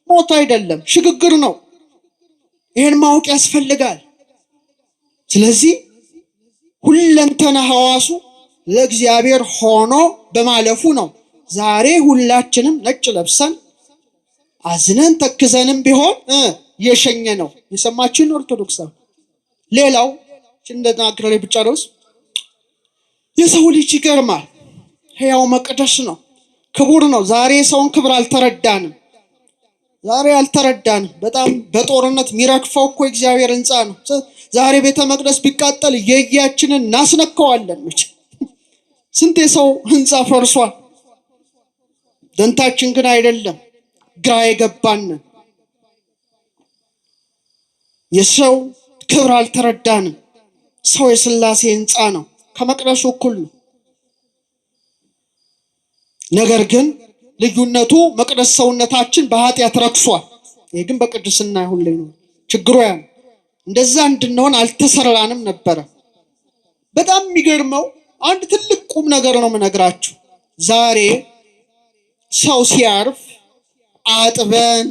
ሞት አይደለም፣ ሽግግር ነው። ይህን ማወቅ ያስፈልጋል። ስለዚህ ሁለንተና ሐዋሱ ለእግዚአብሔር ሆኖ በማለፉ ነው ዛሬ ሁላችንም ነጭ ለብሰን አዝነን ተክዘንም ቢሆን የሸኘ ነው። የሰማችሁን ኦርቶዶክሳውያን። ሌላው እንደናገረ ብቻ ነው። የሰው ልጅ ይገርማል። ሕያው መቅደስ ነው፣ ክቡር ነው። ዛሬ ሰውን ክብር አልተረዳንም። በጣም በጦርነት ሚረክፈው እኮ እግዚአብሔር ሕንፃ ነው። ዛሬ ቤተ መቅደስ ቢቃጠል የያችንን እናስነካዋለን። ስንት የሰው ሕንፃ ፈርሷል። ደንታችን ግን አይደለም። ግራ የገባን የሰው ክብር አልተረዳንም። ሰው የሥላሴ ሕንፃ ነው፣ ከመቅደሱ እኩል ነው። ነገር ግን ልዩነቱ መቅደስ ሰውነታችን በኃጢአት ረክሷል። ይሄ ግን በቅድስና ሁሌ ነው። ችግሩ ያ እንደዛ እንድንሆን አልተሰራንም ነበረ። በጣም የሚገርመው አንድ ትልቅ ቁም ነገር ነው የምነግራችሁ። ዛሬ ሰው ሲያርፍ አጥበን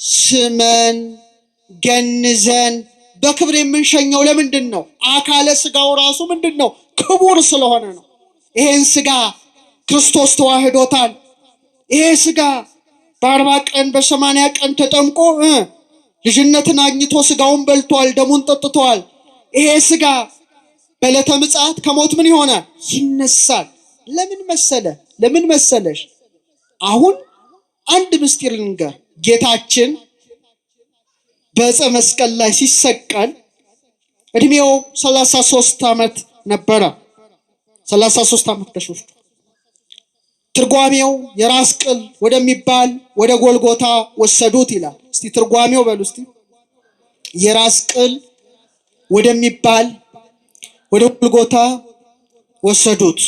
ስመን ገንዘን በክብር የምንሸኘው ለምንድን ነው? አካለ ስጋው ራሱ ምንድን ነው? ክቡር ስለሆነ ነው። ይሄን ስጋ ክርስቶስ ተዋህዶታል። ይሄ ስጋ በ40 ቀን በ80 ቀን ተጠምቆ ልጅነትን አግኝቶ ስጋውን በልቷል፣ ደሙን ጠጥቷል። ይሄ ስጋ በዕለተ ምጽአት ከሞት ምን ይሆናል? ይነሳል። ለምን መሰለሽ? አሁን አንድ ምስጢር ልንገር። ጌታችን በዕፀ መስቀል ላይ ሲሰቀል እድሜው 33 ዓመት ነበረ። 33 ዓመት ከሾፍቱ ትርጓሜው የራስ ቅል ወደሚባል ወደ ጎልጎታ ወሰዱት ይላል። እስቲ ትርጓሜው በሉ እስቲ። የራስ ቅል ወደሚባል ወደ ጎልጎታ ወሰዱት።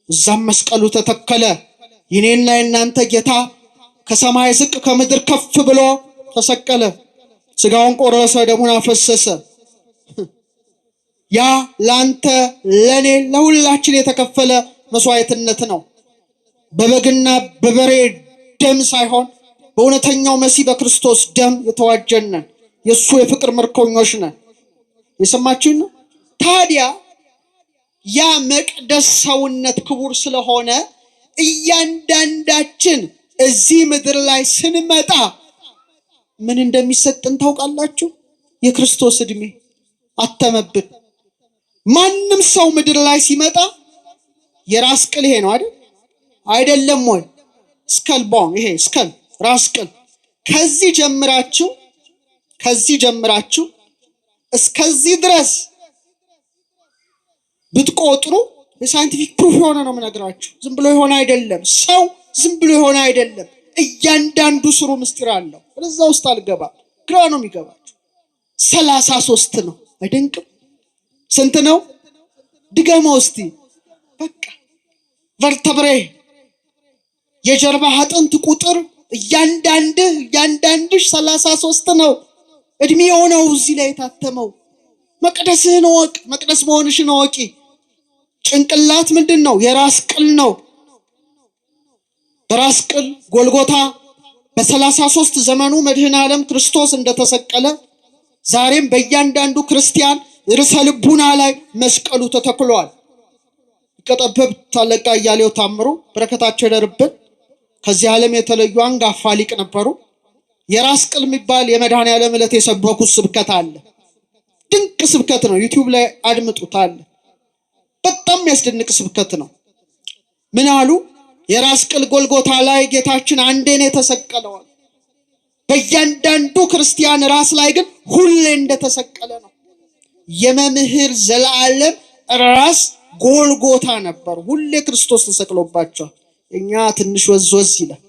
እዛም መስቀሉ ተተከለ። የኔና የናንተ ጌታ ከሰማይ ዝቅ ከምድር ከፍ ብሎ ተሰቀለ። ስጋውን ቆረሰ፣ ደሙን አፈሰሰ። ያ ላንተ ለኔ ለሁላችን የተከፈለ መስዋዕትነት ነው። በበግና በበሬ ደም ሳይሆን በእውነተኛው መሲህ በክርስቶስ ደም የተዋጀን ነን። የእሱ የፍቅር ምርኮኞች ነን። የሰማችሁን ነው። ታዲያ ያ መቅደስ ሰውነት ክቡር ስለሆነ እያንዳንዳችን እዚህ ምድር ላይ ስንመጣ ምን እንደሚሰጥን ታውቃላችሁ? የክርስቶስ ዕድሜ አተመብን። ማንም ሰው ምድር ላይ ሲመጣ የራስ ቅል ይሄ ነው አይደለም ወይ? ስከል ቦን፣ ይሄ ስከል ራስ ቅል። ከዚህ ጀምራችሁ እስከዚህ ድረስ ብትቆጥሩ የሳይንቲፊክ ፕሩፍ የሆነ ነው የምነግራችሁ። ዝም ብሎ የሆነ አይደለም። ሰው ዝም ብሎ የሆነ አይደለም። እያንዳንዱ ስሩ ምስጢር አለው። ወደዛ ውስጥ አልገባም፣ ግራ ነው የሚገባችሁ። 33 ነው። አይደንቅም? ስንት ነው? ድገመው እስቲ። በቃ ቨርተብሬ የጀርባ አጥንት ቁጥር እያንዳንድሽ 33 ነው። እድሜው ነው እዚህ ላይ የታተመው። መቅደስህን እወቅ፣ መቅደስ መሆንሽን እወቂ። ጭንቅላት ምንድን ነው? የራስ ቅል ነው። በራስ ቅል ጎልጎታ በ33 ዘመኑ መድኃኔ ዓለም ክርስቶስ እንደተሰቀለ ዛሬም በእያንዳንዱ ክርስቲያን ርዕሰ ልቡና ላይ መስቀሉ ተተክሏል። ይቀጠበብ ታለቃ እያሌው ታምሩ በረከታቸው ይደርብን። ከዚህ ዓለም የተለዩ አንጋፋ ሊቅ ነበሩ። የራስ ቅል የሚባል የመድኃኔ ዓለም ዕለት የሰበኩት ስብከት አለ። ድንቅ ስብከት ነው። ዩቲዩብ ላይ አድምጡታል። በጣም ያስደንቅ ስብከት ነው። ምን አሉ? የራስ ቅል ጎልጎታ ላይ ጌታችን አንዴ ነው የተሰቀለው። በእያንዳንዱ ክርስቲያን ራስ ላይ ግን ሁሌ እንደተሰቀለ ነው። የመምህር ዘላለም ራስ ጎልጎታ ነበር። ሁሌ ክርስቶስ ተሰቅሎባቸዋል። እኛ ትንሽ ወዝወዝ ይላል።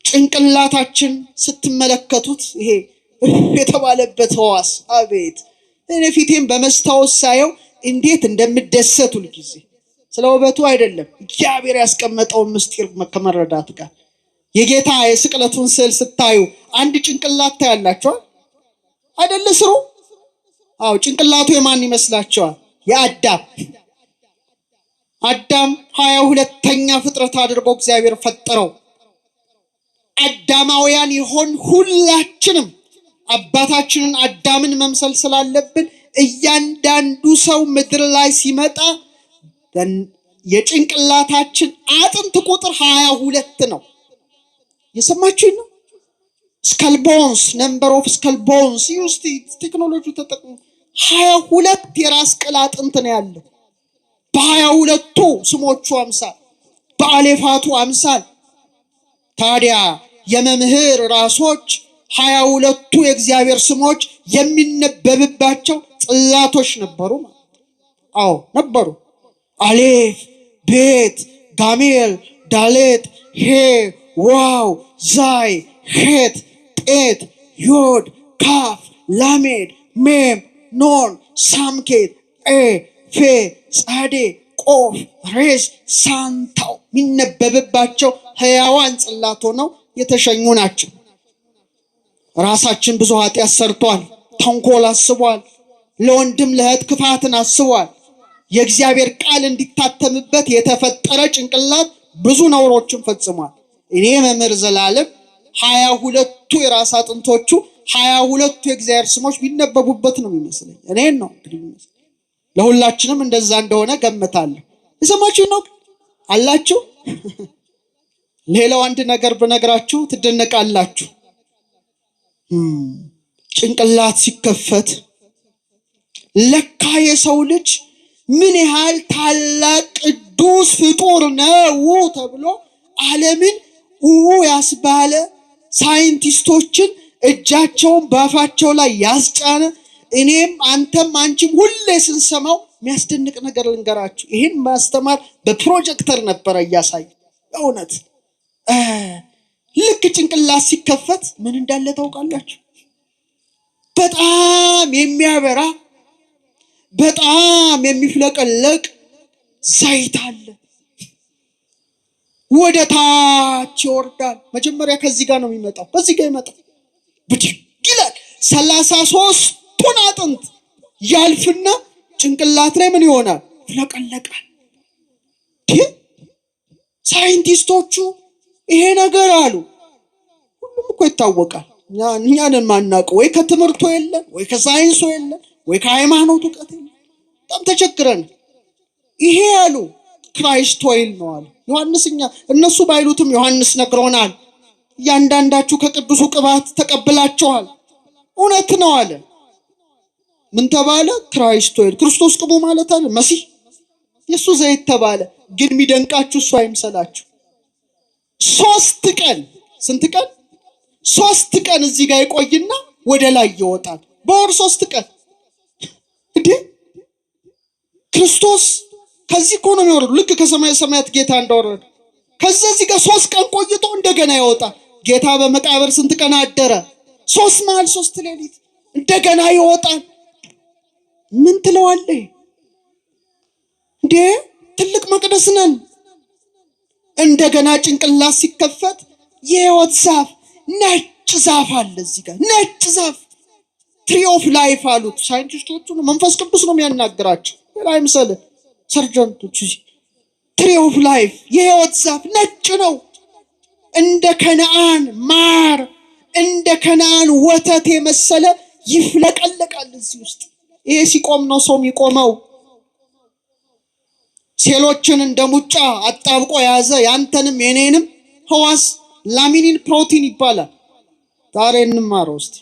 ጭንቅላታችን ስትመለከቱት ይሄ የተባለበት ህዋስ አቤት! እኔ ፊቴን በመስታወት ሳየው እንዴት እንደምደሰት ሁልጊዜ። ስለ ውበቱ አይደለም፣ እግዚአብሔር ያስቀመጠውን ምስጢር ከመረዳት ጋር። የጌታ የስቅለቱን ስዕል ስታዩ አንድ ጭንቅላት ታያላችኋል አይደለ? ስሩ ጭንቅላቱ የማን ይመስላችኋል? የአዳም። አዳም 22ኛ ፍጥረት አድርጎ እግዚአብሔር ፈጠረው። አዳማውያን ይሆን ሁላችንም አባታችንን አዳምን መምሰል ስላለብን እያንዳንዱ ሰው ምድር ላይ ሲመጣ የጭንቅላታችን አጥንት ቁጥር 22 ነው። የሰማችሁኝ ነው? ስካል ቦንስ ነምበር ኦፍ ስካል ቦንስ ዩስቲ ቴክኖሎጂ ተጠቅሞ 22 የራስ ቅል አጥንት ነው ያለው። በ22ቱ ስሞቹ አምሳል በአሌፋቱ አምሳል ታዲያ የመምህር ራሶች 22ቱ የእግዚአብሔር ስሞች የሚነበብባቸው ጽላቶች ነበሩ ማለት። አዎ ነበሩ። አሌፍ፣ ቤት፣ ጋሜል፣ ዳሌት፣ ሄ፣ ዋው፣ ዛይ፣ ሄት፣ ጤት፣ ዮድ፣ ካፍ፣ ላሜድ፣ ሜም፣ ኖን፣ ሳምኬት፣ ፌ፣ ጻዴ፣ ቆፍ፣ ሬስ፣ ሳንታው የሚነበብባቸው ሕያዋን ጽላት ሆነው የተሸኙ ናቸው። ራሳችን ብዙ ኃጢአት ሰርቷል፣ ተንኮል አስቧል፣ ለወንድም ለእህት ክፋትን አስቧል። የእግዚአብሔር ቃል እንዲታተምበት የተፈጠረ ጭንቅላት ብዙ ነውሮችን ፈጽሟል። እኔ መምህር ዘላለም 22ቱ የራስ አጥንቶቹ 22ቱ የእግዚአብሔር ስሞች ቢነበቡበት ነው የሚመስለኝ። እኔን ነው እንግዲህ የሚመስለኝ። ለሁላችንም እንደዛ እንደሆነ ገምታለሁ። የሰማችሁ ነው አላችሁ? ሌላው አንድ ነገር ብነግራችሁ ትደነቃላችሁ። ጭንቅላት ሲከፈት ለካ የሰው ልጅ ምን ያህል ታላቅ ቅዱስ ፍጡር ነው ተብሎ ዓለምን ያስባለ ሳይንቲስቶችን እጃቸውን ባፋቸው ላይ ያስጫነ እኔም አንተም አንቺም ሁሌ ስንሰማው የሚያስደንቅ ነገር ልንገራችሁ። ይህን ማስተማር በፕሮጀክተር ነበረ እያሳየ እውነት ልክ ጭንቅላት ሲከፈት ምን እንዳለ ታውቃላችሁ? በጣም የሚያበራ በጣም የሚፍለቀለቅ ዘይት አለ። ወደ ታች ይወርዳል። መጀመሪያ ከዚህ ጋር ነው የሚመጣው። በዚህ ጋር ይመጣል ብድግ ይላል። 33ቱን አጥንት ያልፍና ጭንቅላት ላይ ምን ይሆናል? ይፍለቀለቃል። ሳይንቲስቶቹ ይሄ ነገር አሉ። ሁሉም እኮ ይታወቃል። እኛንን ማናውቀው ወይ ከትምህርቱ የለን ወይ ከሳይንሱ የለን ወይ ከሃይማኖት እውቀት የለን። በጣም ተቸግረን ይሄ አሉ ክራይስት ኦይል ነው አሉ ዮሐንስ። እነሱ ባይሉትም ዮሐንስ ነግሮናል። እያንዳንዳችሁ ከቅዱሱ ቅባት ተቀብላችኋል። እውነት ነው አለ። ምን ተባለ? ክራይስት ኦይል፣ ክርስቶስ ቅቡ ማለት አለ። መሲህ የሱ ዘይት ተባለ። ግን የሚደንቃችሁ እሱ አይምሰላችሁ። 3 ቀን ስንት ቀን? 3 ቀን እዚህ ጋር ይቆይና ወደ ላይ ይወጣል። በወር 3 ቀን እንዴ! ክርስቶስ ከዚህ እኮ ነው የሚወርዱ። ልክ ከሰማይ ሰማያት ጌታ እንደወረደ ከዚህ እዚህ ጋር 3 ቀን ቆይቶ እንደገና ይወጣል። ጌታ በመቃብር ስንት ቀን አደረ? 3 መዓል 3 ሌሊት። እንደገና ይወጣል። ምን ትለዋለህ እንዴ? ትልቅ መቅደስ ነን። እንደገና ጭንቅላት ሲከፈት የሕይወት ዛፍ ነጭ ዛፍ አለ እዚህ ጋር ነጭ ዛፍ ትሪ ኦፍ ላይፍ አሉት ሳይንቲስቶቹ። መንፈስ ቅዱስ ነው የሚያናግራቸው ሌላ አይምሰልህ ሰርጀንቶች። ትሪ ኦፍ ላይፍ የሕይወት ዛፍ ነጭ ነው። እንደ ከነአን ማር እንደ ከነአን ወተት የመሰለ ይፍለቀለቃል እዚህ ውስጥ። ይሄ ሲቆም ነው ሰው የሚቆመው። ሴሎችን እንደ ሙጫ አጣብቆ የያዘ ያንተንም የኔንም ህዋስ ላሚኒን ፕሮቲን ይባላል። ዛሬ እንማረው እስቲ።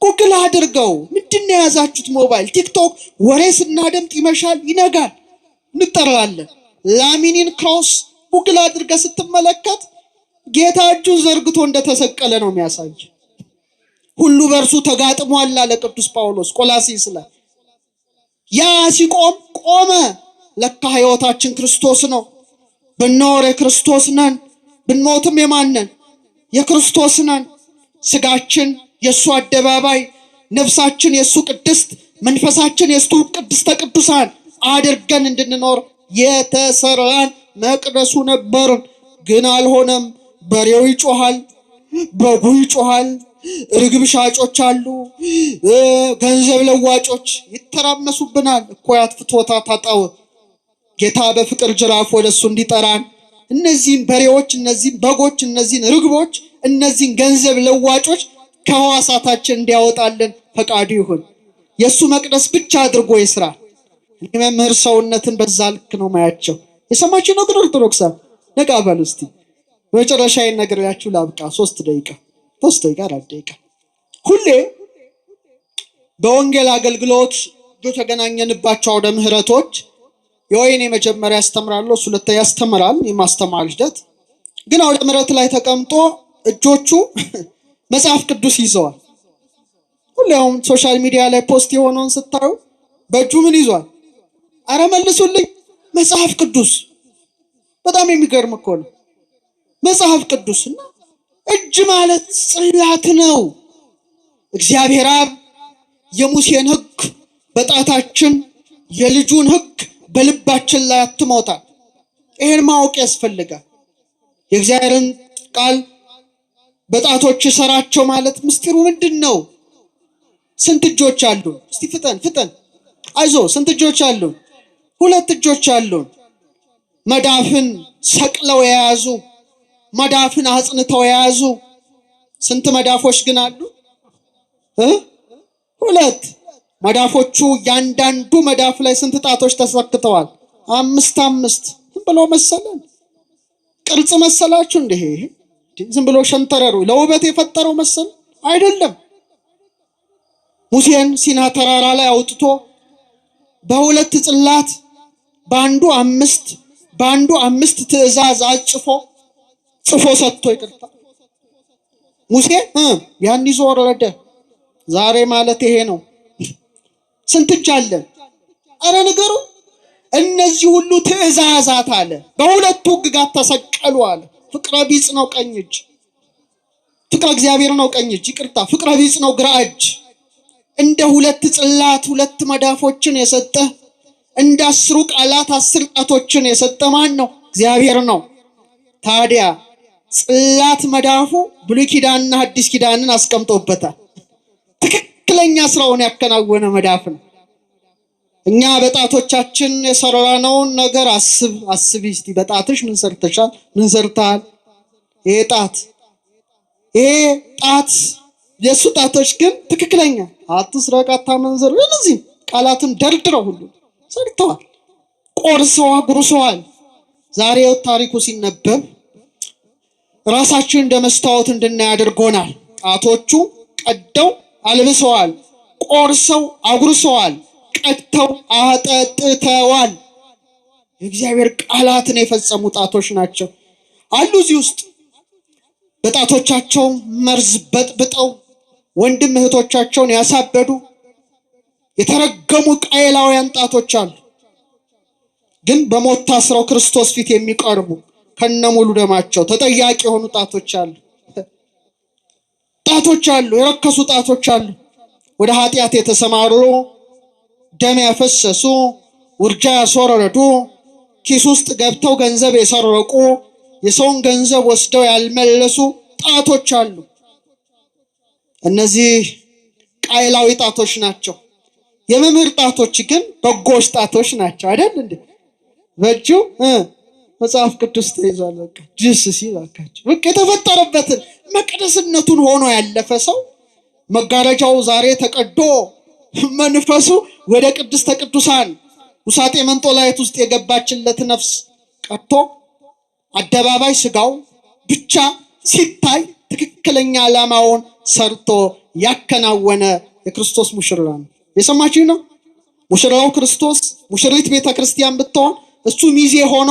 ጉግል አድርገው። ምንድነው የያዛችሁት? ሞባይል ቲክቶክ ወሬ ስናደምጥ ይመሻል ይነጋል እንጠራለን። ላሚኒን ክሮስ ጉግል አድርገህ ስትመለከት ጌታ እጁን ዘርግቶ እንደተሰቀለ ነው የሚያሳይ። ሁሉ በእርሱ ተጋጥሟል አለ ቅዱስ ጳውሎስ ቆላስይስ ላይ። ያ ሲቆም ቆመ። ለካ ህይወታችን ክርስቶስ ነው። ብንኖር የክርስቶስ ነን፣ ብንሞትም የማን ነን? የክርስቶስ ነን። ስጋችን የእሱ አደባባይ፣ ነፍሳችን የእሱ ቅድስት፣ መንፈሳችን የእሱ ቅድስተ ቅዱሳን አድርገን እንድንኖር የተሰራን መቅደሱ ነበርን። ግን አልሆነም። በሬው ይጮሃል፣ በጉ ይጮሃል፣ ርግብ ሻጮች አሉ፣ ገንዘብ ለዋጮች ይተራመሱብናል። እኮ ያትፍቶታ ታጣው ጌታ በፍቅር ጅራፍ ወደሱ እንዲጠራን እነዚህን በሬዎች፣ እነዚህን በጎች፣ እነዚህን ርግቦች፣ እነዚህን ገንዘብ ለዋጮች ከህዋሳታችን እንዲያወጣልን ፈቃዱ ይሁን። የእሱ መቅደስ ብቻ አድርጎ ይስራ። መምህር ሰውነትን በዛ ልክ ነው ማያቸው። የሰማችሁ ነው? ግን ኦርቶዶክሳ ነቃ በሉ እስቲ። በመጨረሻዬን ነግሬያችሁ ላብቃ። 3 ደቂቃ 4 ደቂቃ። ሁሌ በወንጌል አገልግሎት በተገናኘንባቸው አውደ ምህረቶች የወይኔ መጀመሪያ ያስተምራለሁ፣ እሱ ሁለተኛ ያስተምራል። የማስተማር ሂደት ግን አውደ ምህረት ላይ ተቀምጦ እጆቹ መጽሐፍ ቅዱስ ይዘዋል። ሁሌም ሶሻል ሚዲያ ላይ ፖስት የሆነውን ስታዩ በእጁ ምን ይዟል? አረ መልሱልኝ፣ መጽሐፍ ቅዱስ። በጣም የሚገርም እኮ ነው። መጽሐፍ ቅዱስና እጅ ማለት ጽላት ነው። እግዚአብሔር አብ የሙሴን ሕግ በጣታችን የልጁን ሕግ በልባችን ላይ አትሞታል። ይሄን ማወቅ ያስፈልጋል። የእግዚአብሔርን ቃል በጣቶች ሰራቸው ማለት ምስጢሩ ምንድን ነው? ስንት እጆች አሉን? እስቲ ፍጠን አይዞ። ስንት እጆች አሉን? 2 እጆች አሉን። መዳፍን ሰቅለው የያዙ፣ መዳፍን አጽንተው የያዙ። ስንት መዳፎች ግን አሉ? 2 መዳፎቹ ያንዳንዱ መዳፍ ላይ ስንት ጣቶች ተሰክተዋል? 5 ዝም ብሎ መሰለን? ቅርጽ መሰላችሁ እንዴ? ዝም ብሎ ሸንተረሩ ለውበት የፈጠረው መሰል አይደለም። ሙሴን ሲና ተራራ ላይ አውጥቶ በ2 ጽላት በአንዱ 5 ትእዛዝ አጽፎ ሰጥቶ ይቅርታ ሙሴ ያን ይዞ ወረደ። ዛሬ ማለት ይሄ ነው። ስንት እጅ አለን? አረ ንገሩ። እነዚህ ሁሉ ትእዛዛት አለ በ2 ሕግጋት ተሰቀሉ አለ። ፍቅረ ቢጽ ነው ቀኝ እጅ፣ ፍቅረ እግዚአብሔር ነው ቀኝ እጅ፣ ይቅርታ ፍቅረ ቢጽ ነው ግራ እጅ። እንደ 2 ጽላት 2 መዳፎችን የሰጠ እንደ 10 ቃላት 10 ጣቶችን የሰጠ ማን ነው? እግዚአብሔር ነው። ታዲያ ጽላት መዳፉ ብሉይ ኪዳንና ሐዲስ ኪዳንን አስቀምጦበታል። ትክክለኛ ስራውን ያከናወነ መዳፍ ነው። እኛ በጣቶቻችን የሰራነውን ነገር አስቢ እስቲ። በጣትሽ ምን ሰርተሻል? ምን ሰርተሃል? ይሄ ጣት የሱ ጣቶች ግን ትክክለኛ አትስረቅ፣ አታመንዝር፣ እነዚህ ቃላትን ደርድረው ሁሉ ሰርተዋል። ቆርሰዋል፣ አጉርሰዋል። ዛሬ ታሪኩ ሲነበብ ራሳችን እንደ መስታወት እንድናይ አድርጎናል። ጣቶቹ ቀደው አልብሰዋል፣ ቆርሰው አጉርሰዋል፣ ቀድተው አጠጥተዋል። የእግዚአብሔር ቃላትን የፈጸሙ ጣቶች ናቸው አሉ እዚህ ውስጥ። በጣቶቻቸው መርዝ በጥብጠው ወንድም እህቶቻቸውን ያሳበዱ የተረገሙ ቃየላውያን ጣቶች አሉ። ግን በሞት ታስረው ክርስቶስ ፊት የሚቀርቡ ከነሙሉ ደማቸው ተጠያቂ የሆኑ ጣቶች አሉ። የረከሱ ጣቶች አሉ። ወደ ኃጢአት የተሰማሩ፣ ደም ያፈሰሱ፣ ውርጃ ያስወረዱ፣ ኪስ ውስጥ ገብተው ገንዘብ የሰረቁ፣ የሰውን ገንዘብ ወስደው ያልመለሱ ጣቶች አሉ። እነዚህ ቃየላዊ ጣቶች ናቸው። የመምህር ጣቶች ግን በጎች ጣቶች ናቸው አይደል እንዴ? በእጁ መጽሐፍ ቅዱስ ተይዟል። በቃ ጅስ ሲላካቸው በቃ የተፈጠረበትን መቅደስነቱን ሆኖ ያለፈ ሰው መጋረጃው ዛሬ ተቀዶ መንፈሱ ወደ ቅድስተ ቅዱሳን ውሳጤ መንጦላይት ውስጥ የገባችለት ነፍስ ቀጥቶ አደባባይ ስጋው ብቻ ሲታይ ትክክለኛ ዓላማውን ሰርቶ ያከናወነ የክርስቶስ ሙሽራ ነው። የሰማችሁ ነው። ሙሽራው ክርስቶስ፣ ሙሽሪት ቤተ ክርስቲያን ብትሆን እሱ ሚዜ ሆኖ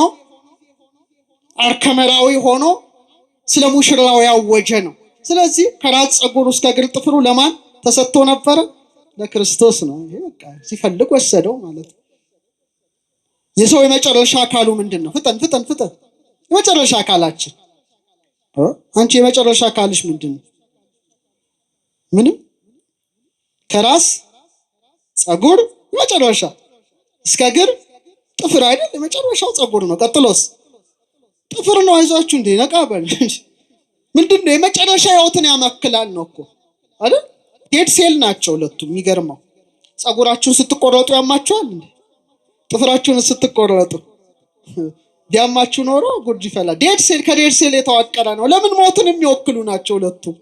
አርከመራዊ ሆኖ ስለ ሙሽራው ያወጀ ነው። ስለዚህ ከራስ ፀጉር እስከ እግር ጥፍሩ ለማን ተሰጥቶ ነበረ? ለክርስቶስ ነው። ይሄ በቃ ሲፈልግ ወሰደው ማለት ነው። የሰው የመጨረሻ አካሉ ምንድን ነው? ፍጠን የመጨረሻ አካላችን አንቺ የመጨረሻ አካልሽ ምንድን ነው? ምንም። ከራስ ፀጉር የመጨረሻ እስከ እግር ጥፍር አይደል? የመጨረሻው ፀጉር ነው። ቀጥሎስ ጥፍር ነው። አይዟችሁ እንዴ ነቃበል ምንድን ነው? የመጨረሻ ህይወትን ያማክላል ነው እኮ አይደል? ዴድ ሴል ናቸው ሁለቱም። የሚገርመው ፀጉራችሁን ስትቆረጡ ያማችኋል እንዴ? ጥፍራችሁን ስትቆረጡ ቢያማችሁ ኖሮ ጉድ ይፈላል። ዴድ ሴል ከዴድ ሴል የተዋቀረ ነው። ለምን? ሞትን የሚወክሉ ናቸው ሁለቱም።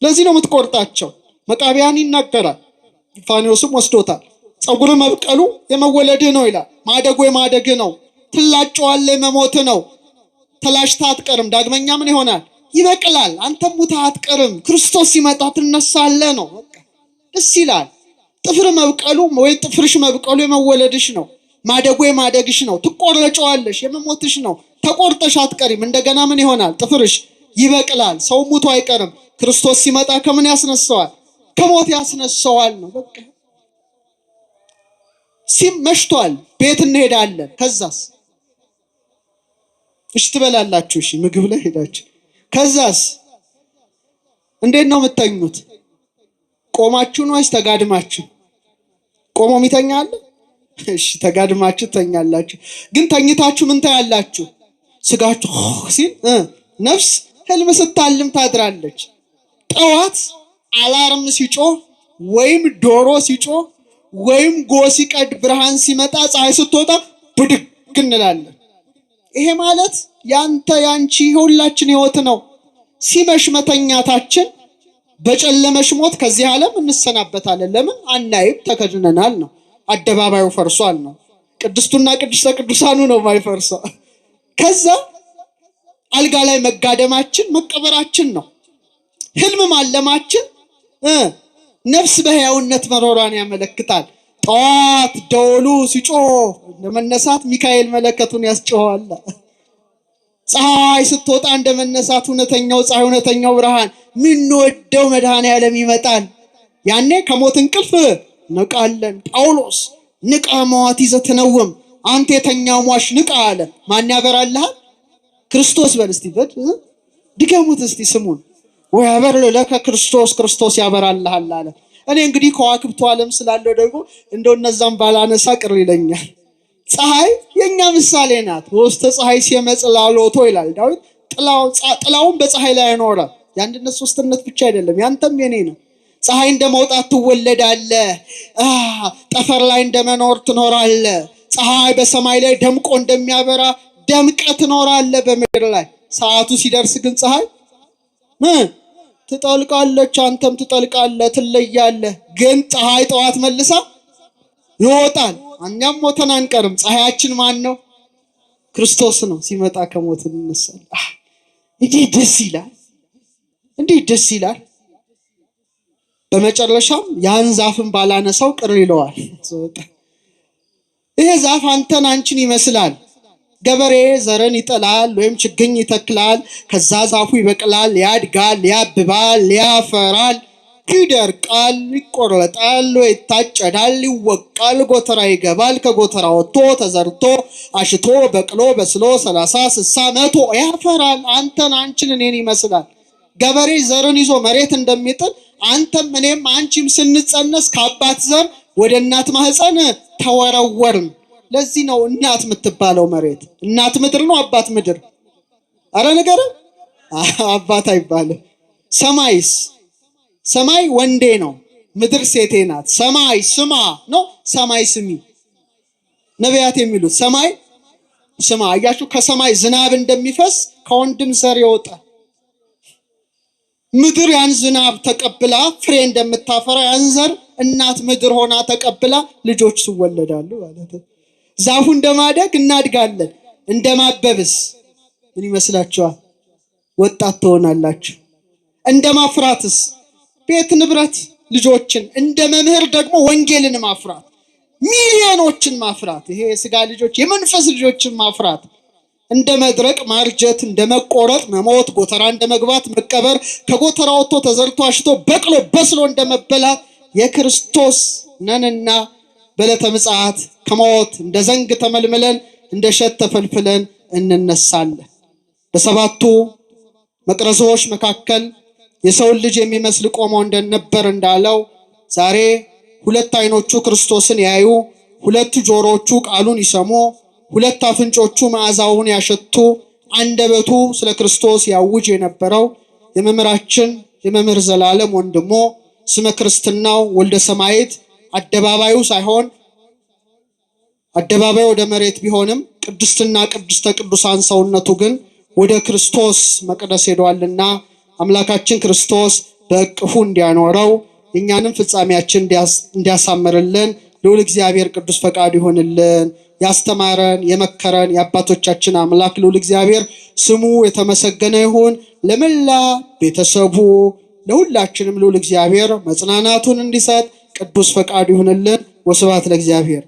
ለዚህ ነው የምትቆርጣቸው። መቃቢያን ይናገራል። ኢፋኒዮስም ወስዶታል። ፀጉር መብቀሉ የመወለድህ ነው ይላል። ማደጉ የማደግህ ነው። ትላጨዋለህ፣ መሞት ነው። ተላጭተህ አትቀርም። ዳግመኛ ምን ይሆናል? ይበቅላል። አንተም ሙተህ አትቀርም። ክርስቶስ ሲመጣ ትነሳለህ ነው። በቃ ደስ ይላል። ጥፍር መብቀሉ ወይ ጥፍርሽ መብቀሉ የመወለድሽ ነው። ማደጉ የማደግሽ ነው። ትቆረጨዋለሽ፣ የመሞትሽ ነው። ተቆርጠሽ አትቀሪም። እንደገና ምን ይሆናል? ጥፍርሽ ይበቅላል። ሰው ሙቶ አይቀርም። ክርስቶስ ሲመጣ ከምን ያስነሳዋል? ከሞት ያስነሳዋል ነው። በቃ መሽቷል፣ ቤት እንሄዳለን። ከዛስ እሺ ትበላላችሁ። እሺ ምግብ ላይ ሄዳችሁ ከዛስ እንዴት ነው የምትተኙት? ቆማችሁ ነው ወይስ ተጋድማችሁ? ቆሞ የሚተኛ አለ? እሺ ተጋድማችሁ ተኛላችሁ። ግን ተኝታችሁ ምን ታያላችሁ? ስጋችሁ ሲል ነፍስ ህልም ስታልም ታድራለች። ጠዋት አላርም ሲጮህ ወይም ዶሮ ሲጮህ ወይም ጎ ሲቀድ ብርሃን ሲመጣ ፀሐይ ስትወጣ ብድግ እንላለን። ይሄ ማለት ያንተ ያንቺ ሁላችን ህይወት ነው። ሲመሽ መተኛታችን፣ በጨለመሽ ሞት ከዚህ ዓለም እንሰናበታለን። ለምን አናይም? ተከድነናል ነው። አደባባዩ ፈርሷል ነው። ቅድስቱና ቅድስተ ቅዱሳኑ ነው ማይፈርሰው። ከዛ አልጋ ላይ መጋደማችን መቀበራችን ነው። ህልም ማለማችን ነፍስ በሕያውነት መኖሯን ያመለክታል። ጠዋት ደወሉ ሲጮህ እንደመነሳት ሚካኤል መለከቱን ያስጮሃል። ፀሐይ ስትወጣ እንደመነሳት እውነተኛው ፀሐይ እውነተኛው ብርሃን ምንወደው መድኃኔዓለም ይመጣል። ያኔ ከሞት እንቅልፍ ንቃለን። ጳውሎስ ንቃ መዋቲዘ ትነውም፣ አንተ የተኛው ሟች ንቃ አለ። ማን ያበራልሃል? ክርስቶስ። በል እስቲ ድገሙት እስቲ ስሙን። ወያበር ለከ ክርስቶስ፣ ክርስቶስ ያበራልሃል አለ። እኔ እንግዲህ ከዋክብቱ ዓለም ስላለው ደግሞ እንደው እነዛም ባላነሳ ቅር ይለኛል። ፀሐይ የኛ ምሳሌ ናት። ወስተ ፀሐይ ሲመጽላሎቶ ይላል ዳዊት። ጥላውን በፀሐይ ላይ ያኖረ የአንድነት ሶስትነት ብቻ አይደለም፣ ያንተም የኔ ነው። ፀሐይ እንደመውጣት ትወለዳለህ። ጠፈር ላይ እንደመኖር ትኖራለህ። ፀሐይ በሰማይ ላይ ደምቆ እንደሚያበራ ደምቀ ትኖራለህ በምድር ላይ። ሰዓቱ ሲደርስ ግን ፀሐይ ትጠልቃለች፣ አንተም ትጠልቃለህ፣ ትለያለህ። ግን ፀሐይ ጠዋት መልሳ ይወጣል። እኛም ሞተን አንቀርም። ፀሐያችን ማን ነው? ክርስቶስ ነው። ሲመጣ ከሞት እንነሳለን። እንዴት ደስ ይላል! እንዴት ደስ ይላል! በመጨረሻም ያን ዛፍን ባላነሳው ቅር ይለዋል። ይሄ ዛፍ አንተን አንቺን ይመስላል። ገበሬ ዘርን ይጥላል ወይም ችግኝ ይተክላል። ከዛ ዛፉ ይበቅላል፣ ያድጋል፣ ያብባል፣ ያፈራል፣ ይደርቃል፣ ይቆረጣል፣ ይታጨዳል፣ ይወቃል፣ ጎተራ ይገባል። ከጎተራ ወጥቶ ተዘርቶ አሽቶ በቅሎ በስሎ 30 60 100 ያፈራል። አንተን አንቺን እኔን ይመስላል። ገበሬ ዘርን ይዞ መሬት እንደሚጥል አንተም እኔም አንቺም ስንጸነስ ከአባት ዘር ወደ እናት ማህፀን ተወረወርን። ለዚህ ነው እናት የምትባለው መሬት። እናት ምድር ነው አባት ምድር? አረ ነገር አባት አይባልም። ሰማይስ? ሰማይ ወንዴ ነው፣ ምድር ሴቴ ናት። ሰማይ ስማ ነው፣ ሰማይ ስሚ። ነቢያት የሚሉት ሰማይ ስማ። አያችሁ፣ ከሰማይ ዝናብ እንደሚፈስ ከወንድም ዘር ይወጣል። ምድር ያን ዝናብ ተቀብላ ፍሬ እንደምታፈራ ያን ዘር እናት ምድር ሆና ተቀብላ ልጆች ይወለዳሉ ማለት ነው። ዛፉ እንደማደግ እናድጋለን። እንደማበብስ ምን ይመስላችኋል? ወጣት ትሆናላችሁ። እንደማፍራትስ ቤት ንብረት ልጆችን፣ እንደ መምህር ደግሞ ወንጌልን ማፍራት፣ ሚሊዮኖችን ማፍራት፣ ይሄ የስጋ ልጆች የመንፈስ ልጆችን ማፍራት። እንደ መድረቅ ማርጀት፣ እንደ መቆረጥ መሞት፣ ጎተራ እንደ መግባት መቀበር፣ ከጎተራ ወጥቶ ተዘርቶ አሽቶ በቅሎ በስሎ እንደመበላት የክርስቶስ ነንና በዕለተ ምጽአት ከሞት እንደ ዘንግ ተመልምለን እንደ እሸት ተፈልፍለን እንነሳለን። በሰባቱ መቅረዞች መካከል የሰውን ልጅ የሚመስል ቆሞ እንደነበር እንዳለው ዛሬ ሁለት አይኖቹ ክርስቶስን ያዩ፣ ሁለት ጆሮቹ ቃሉን ይሰሙ፣ ሁለት አፍንጮቹ መዓዛውን ያሸቱ፣ አንደበቱ ስለ ክርስቶስ ያውጅ የነበረው የመምህራችን የመምህር ዘላለም ወንድሞ ስመ ክርስትናው ወልደ ሰማዕት አደባባዩ ሳይሆን አደባባዩ ወደ መሬት ቢሆንም ቅድስትና ቅድስተ ቅዱሳን ሰውነቱ ግን ወደ ክርስቶስ መቅደስ ሄዷልና አምላካችን ክርስቶስ በእቅፉ እንዲያኖረው እኛንም ፍጻሜያችን እንዲያሳምርልን ልዑል እግዚአብሔር ቅዱስ ፈቃዱ ይሆንልን። ያስተማረን የመከረን የአባቶቻችን አምላክ ልዑል እግዚአብሔር ስሙ የተመሰገነ ይሁን። ለመላ ቤተሰቡ ለሁላችንም ልዑል እግዚአብሔር መጽናናቱን እንዲሰጥ ቅዱስ ፈቃዱ ይሁንልን። ወስብሐት ለእግዚአብሔር።